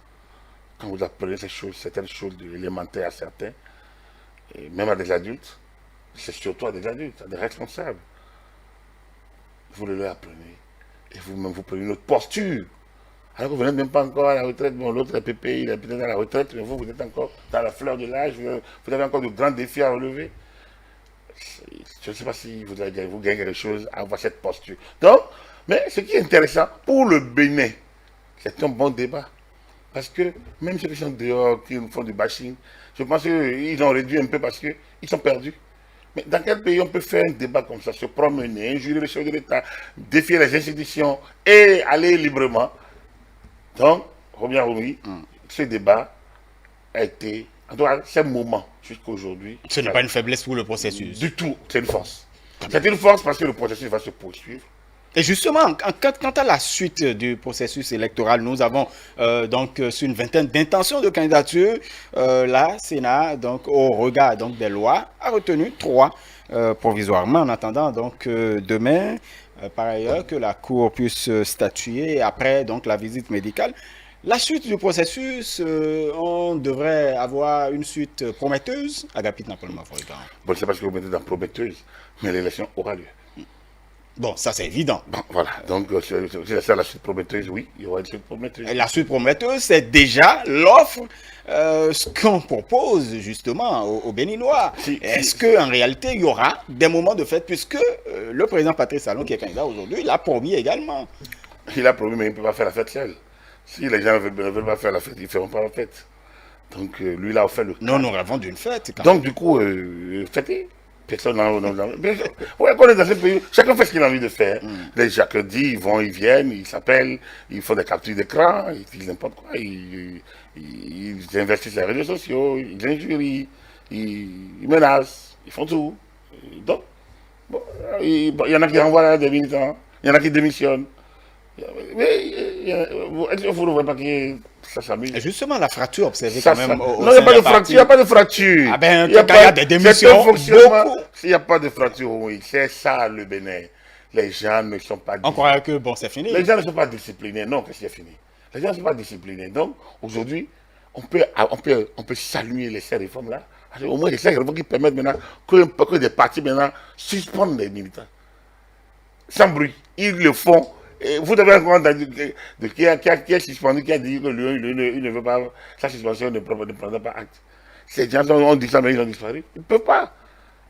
quand vous apprenez ces choses, certaines choses élémentaires à certains, et même à des adultes, c'est surtout à des adultes, à des responsables. Vous le leur apprenez. Et vous-même, vous prenez une autre posture. Alors que vous n'êtes même pas encore à la retraite. Bon, l'autre est PPI, il est peut-être à la retraite, mais vous êtes encore dans la fleur de l'âge. Vous avez encore de grands défis à relever. Je ne sais pas si vous gagnez quelque chose à avoir cette posture. Donc, mais ce qui est intéressant, pour le Bénin, c'est un bon débat. Parce que même ceux qui sont dehors, qui font du bashing, je pense qu'ils ont réduit un peu parce qu'ils sont perdus. Mais dans quel pays on peut faire un débat comme ça, se promener, injurer les chefs de l'État, défier les institutions et aller librement? Donc, Robien Roumi, ce débat a été, en tout cas, ce moment jusqu'à aujourd'hui. Ce n'est pas une faiblesse pour le processus. Du tout, c'est une force. C'est une force parce que le processus va se poursuivre. Et justement, quant à la suite du processus électoral, nous avons donc sur une vingtaine d'intentions de candidature. La Sénat, donc au regard donc des lois, a retenu 3 provisoirement en attendant donc demain, par ailleurs, que la Cour puisse statuer après donc la visite médicale. La suite du processus, on devrait avoir une suite prometteuse. Agapit Napoléon Mafoïgan. Bon, c'est parce que vous mettez dans prometteuse, mais l'élection aura lieu. Bon, ça c'est évident. Bon, voilà, donc c'est ça la suite prometteuse, oui, il y aura une suite prometteuse. Et la suite prometteuse, c'est déjà l'offre, ce qu'on propose justement aux Béninois. Est-ce qu'en réalité, il y aura des moments de fête, puisque le président Patrice Talon, qui est candidat aujourd'hui, l'a promis également. Il a promis, mais il ne peut pas faire la fête seul. Si les gens ne veulent pas faire la fête, ils ne feront pas la fête. Donc lui, il a offert le cadre. Non, nous rêvons d'une fête. Donc du coup, fêtez. Personne n'en ouais, on est dans ce pays, chacun fait ce qu'il a envie de faire. Les jacquedis, ils vont, ils viennent, ils s'appellent, ils font des captures d'écran, ils disent n'importe quoi, ils investissent les réseaux sociaux, ils injurient, ils menacent, ils font tout. Donc, bon, il y en a qui renvoient des militants, il y en a qui démissionnent. Mais vous ne voyez pas que ça s'amuse. Justement, la fracture observée quand même. Non, il n'y a pas de fracture. Il n'y a pas de fracture. Ah ben, il y a des démissions. S'il n'y a pas de fracture, oui, c'est ça le Bénin. Les gens ne sont pas disciplinés. On croit que bon, c'est fini. Les gens ne sont pas disciplinés. Non, que c'est fini. Les gens ne sont pas disciplinés. Donc, aujourd'hui, on peut saluer ces réformes-là. Au moins, ces réformes qui permettent maintenant que des partis maintenant suspendent les militants. Sans bruit. Ils le font Et vous devez encore qui a suspendu, qui a dit que lui, il ne veut pas, sa suspension ne prendra pas acte. Ces gens ont dit ça, mais ils ont disparu. Ils ne peuvent pas.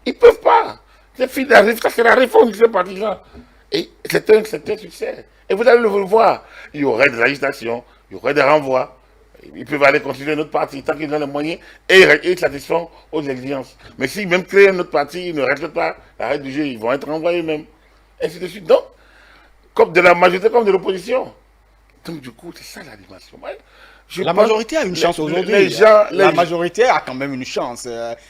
Ils ne peuvent pas. C'est fini d'arriver, ça c'est la réforme de ces partisans. Et c'est un succès. Et vous allez le voir. Il y aurait des agitations, il y aurait des renvois. Ils peuvent aller constituer notre parti tant qu'ils ont les moyens et ils satisfont aux exigences. Mais s'ils même créent notre parti, ils ne respectent pas la règle du jeu, ils vont être renvoyés même. Ainsi de suite. Donc, comme de la majorité comme de l'opposition. Donc du coup, c'est ça l'animation. Ouais. La majorité a une chance aujourd'hui. La majorité a quand même une chance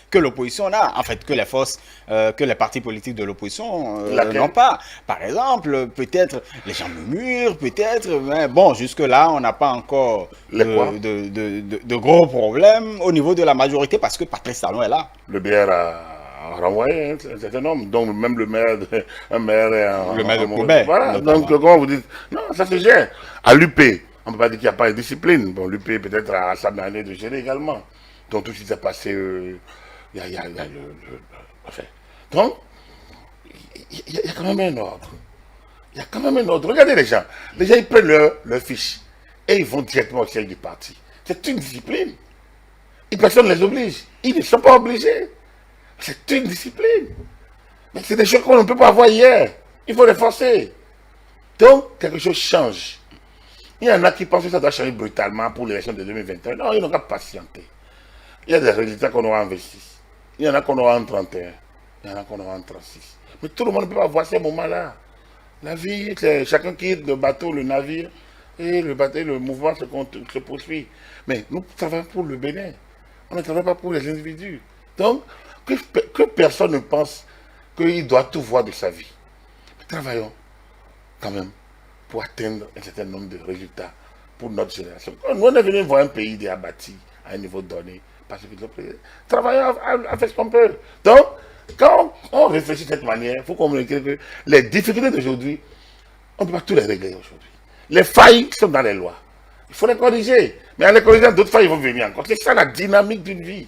que l'opposition a. En fait, que les forces, que les partis politiques de l'opposition n'ont pas. Par exemple, peut-être les gens murmurent, peut-être. Mais bon, jusque-là, on n'a pas encore de gros problèmes au niveau de la majorité parce que Patrice Talon est là. Le BR a renvoyé un certain nombre. Donc même le maire de Koubé. Voilà. Donc comment vous dites, non, ça se gère. À l'UP. On ne peut pas dire qu'il n'y a pas de discipline. Bon, l'UP peut-être à sa manière de gérer également. Donc tout ce qui s'est passé, il y a enfin. Donc, il y a quand même un ordre. Il y a quand même un ordre. Regardez les gens. Les gens, ils prennent leur fiche et ils vont directement au siège du parti. C'est une discipline. Et personne ne les oblige. Ils ne sont pas obligés. C'est une discipline. Mais c'est des choses qu'on ne peut pas avoir hier. Il faut les forcer. Donc, quelque chose change. Il y en a qui pensent que ça doit changer brutalement pour l'élection de 2021. Non, ils n'ont qu'à patienter. Il y a des résultats qu'on aura en 26. Il y en a qu'on aura en 31. Il y en a qu'on aura en 36. Mais tout le monde ne peut pas voir ces moments-là. La vie, c'est chacun quitte le bateau, le navire, et le mouvement se poursuit. Mais nous travaillons pour le Bénin. On ne travaille pas pour les individus. Donc, que personne ne pense qu'il doit tout voir de sa vie. Travaillons quand même pour atteindre un certain nombre de résultats pour notre génération. Nous, on est venu voir un pays déjà bâti à un niveau donné, parce que travaillons à faire ce qu'on peut. Donc, quand on réfléchit de cette manière, il faut communiquer que les difficultés d'aujourd'hui, on ne peut pas tout les régler aujourd'hui. Les failles sont dans les lois. Il faut les corriger. Mais en les corrigeant, d'autres failles vont venir encore. C'est ça la dynamique d'une vie.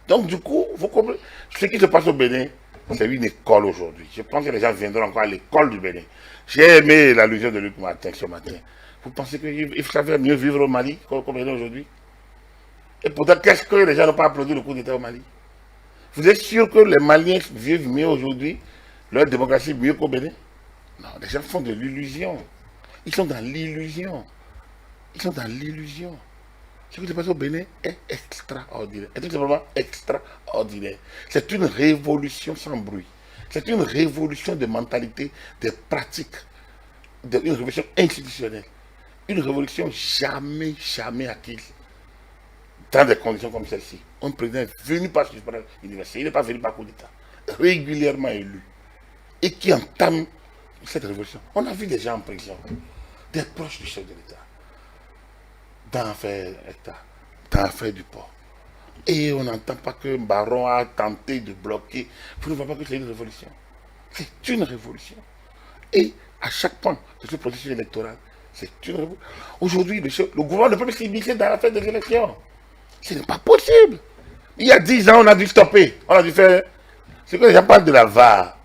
Donc, du coup, il faut comprendre. Ce qui se passe au Bénin, c'est une école aujourd'hui. Je pense que les gens viendront encore à l'école du Bénin. J'ai aimé l'allusion de Luc Martin ce matin. Vous pensez qu'il savait mieux vivre au Mali qu'au Bénin aujourd'hui? Et pourtant, qu'est-ce que les gens n'ont pas applaudi le coup d'État au Mali? Vous êtes sûr que les Maliens vivent mieux aujourd'hui, leur démocratie mieux qu'au Bénin? Non, les gens font de l'illusion. Ils sont dans l'illusion. Ils sont dans l'illusion. Ce qui se passe au Bénin est extraordinaire. C'est tout simplement extraordinaire. C'est une révolution sans bruit. C'est une révolution de mentalité, de pratiques, une révolution institutionnelle. Une révolution jamais acquise dans des conditions comme celle-ci. Un président est venu par l'université, il n'est pas venu par coup d'État, régulièrement élu, et qui entame cette révolution. On a vu des gens en prison, des proches du chef de l'État, dans l'affaire du port. Et on n'entend pas que Baron a tenté de bloquer. Vous ne voyez pas que c'est une révolution. C'est une révolution. Et à chaque point de ce processus électoral, c'est une révolution. Aujourd'hui, le gouvernement ne peut plus s'immiscer dans l'affaire des élections. Ce n'est pas possible. Il y a 10 ans, on a dû stopper. On a dû faire. C'est que les gens parlent de la VAR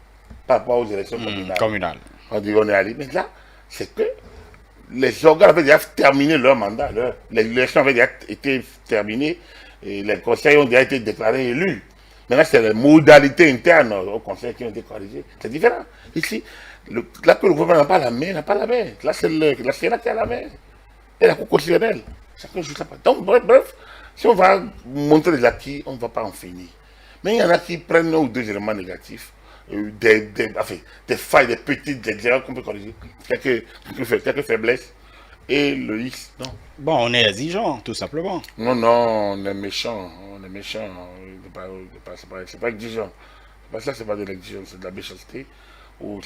par rapport aux élections communales. On dit on est allé. Mais là, c'est que les organes avaient déjà terminé leur mandat. L'élection avait déjà été terminée. Et les conseils ont déjà été déclarés élus. Maintenant, c'est les modalités internes au conseil qui ont été corrigées. C'est différent. Ici, là que le gouvernement n'a pas la main, n'a pas la main. Là, c'est la Sénat qui a la main. Et la Cour constitutionnelle. Chacun joue sa part. Donc, bref, si on va montrer les acquis, on ne va pas en finir. Mais il y en a qui prennent un ou deux éléments négatifs, des failles, des petites erreurs qu'on peut corriger, quelques faiblesses. Et le X, non. Bon, on est exigeant, tout simplement. Non, on est méchant. C'est pas exigeant. Ça, c'est pas de l'exigence, c'est de la méchanceté. Ou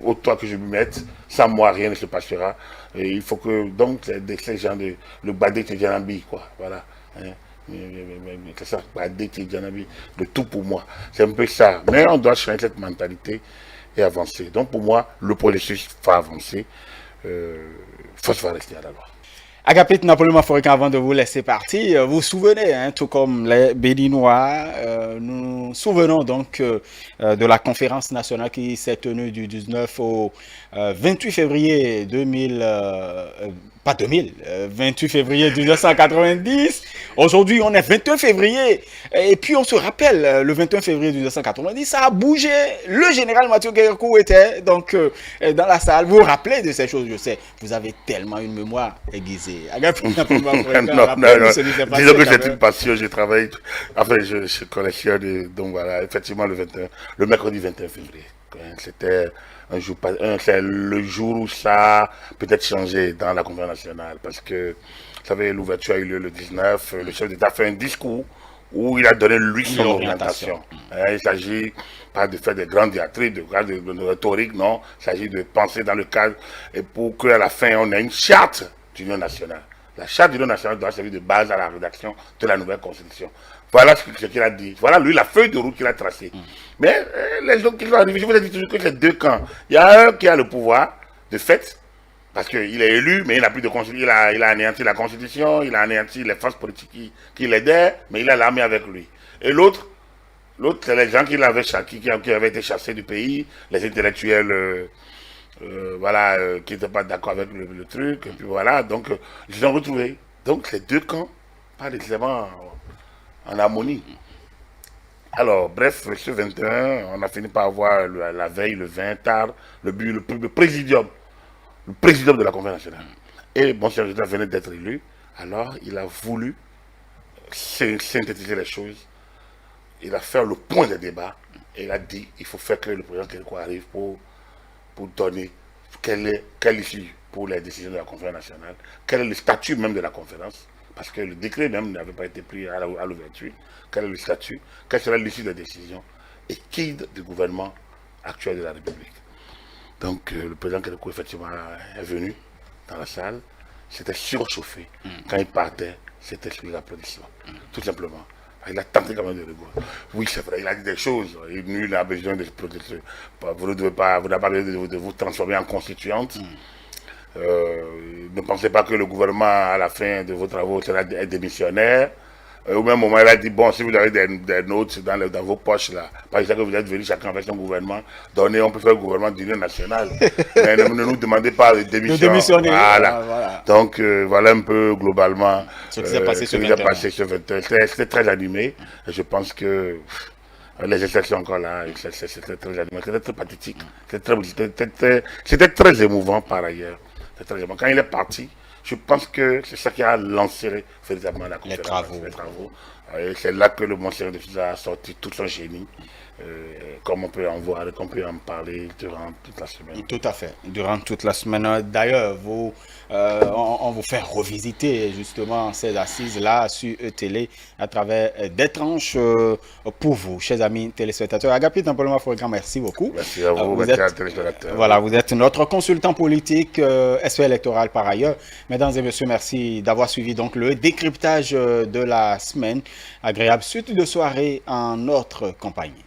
autant que je me mette, sans moi, rien ne se passera. Et il faut que, donc, ces gens de le Badé Tedjanabi, quoi. Voilà. Hein. C'est ça, Badé Tedjanabi, de tout pour moi. C'est un peu ça. Mais on doit changer cette mentalité et avancer. Donc, pour moi, le processus va avancer. Force va rester à la loi. Agapit Napoléon Maforik, avant de vous laisser partir, vous vous souvenez, hein, tout comme les Béninois, nous nous souvenons donc de la conférence nationale qui s'est tenue du 19 au 28 février 2000, pas 2000, 28 février 1990. Aujourd'hui, on est 21 février. Et puis, on se rappelle, le 21 février 1990, ça a bougé. Le général Mathieu Guérekou était donc dans la salle. Vous vous rappelez de ces choses, je sais. Vous avez tellement une mémoire aiguisée. Non, non. Disons que c'est une passion, j'ai travaillé, enfin, je collectionne, donc voilà, effectivement, le mercredi 21 février. C'était un jour, c'est le jour où ça a peut-être changé dans la conférence nationale, parce que, vous savez, l'ouverture a eu lieu le 19, le chef d'État fait un discours où il a donné, lui, son orientation. Il s'agit pas de faire des grandes diatribes, de rhétorique, non, il s'agit de penser dans le cadre, et pour qu'à la fin, on ait une charte d'union nationale. La charte d'union nationale doit servir de base à la rédaction de la nouvelle constitution. Voilà ce qu'il a dit. Voilà, lui, la feuille de route qu'il a tracée. Mais les autres qui sont arrivés, je vous ai dit toujours que c'est deux camps. Il y a un qui a le pouvoir, de fait, parce qu'il est élu, mais il n'a plus de constitution. Il a anéanti la constitution, il a anéanti les forces politiques qui l'aidaient, mais il a l'armée avec lui. Et l'autre, c'est les gens qui avaient été chassés du pays, les intellectuels... voilà, qui n'étaient pas d'accord avec le truc, et puis voilà, donc ils se sont retrouvés. Donc ces deux camps, pas nécessairement en harmonie. Alors, bref, ce 21, on a fini par avoir la veille, le 20 tard, le présidium de la conférence nationale. Et bon, chef d'État venait d'être élu, alors il a voulu synthétiser les choses, il a fait le point des débats, et il a dit, il faut faire que le président Kérékou arrive pour donner quelle issue pour les décisions de la conférence nationale, quel est le statut même de la conférence, parce que le décret même n'avait pas été pris à l'ouverture, quel est le statut, quelle sera l'issue des décisions, et qui du gouvernement actuel de la République. Donc le président Kérékou effectivement est venu dans la salle, s'était surchauffé. Quand il partait, c'était sur les applaudissements, tout simplement. Il a tenté quand même de rigoler. Oui, c'est vrai, il a dit des choses. Il a besoin de protéger. Vous n'avez pas besoin de vous transformer en constituante. Ne pensez pas que le gouvernement, à la fin de vos travaux, sera démissionnaire. Au même moment, il a dit, bon, si vous avez des notes dans vos poches, là, par exemple, que vous êtes venus chacun avec son gouvernement, donnez, on peut faire le gouvernement d'union nationale. Mais ne nous demandez pas de démissionner. Voilà. Donc, voilà un peu globalement ce qui s'est passé ce 21. C'était très animé. Et je pense que les essais sont encore là. C'était très animé. C'était très pathétique. C'était très émouvant par ailleurs. Très émouvant. Quand il est parti, je pense que c'est ça qui a lancé véritablement la conférence. Les travaux. C'est là que le Monseigneur de Sousa a sorti tout son génie. Comme on peut en voir, qu'on peut en parler durant toute la semaine. Tout à fait, durant toute la semaine. D'ailleurs, on vous fait revisiter justement ces assises-là sur E-Télé à travers des tranches pour vous, chers amis téléspectateurs. Agapit Napoléon Maforik, merci beaucoup. Merci à vous, merci à téléspectateurs. Voilà, vous êtes notre consultant politique, expert électoral par ailleurs. Mesdames et messieurs, merci d'avoir suivi donc le décryptage de la semaine. Agréable suite de soirée en notre compagnie.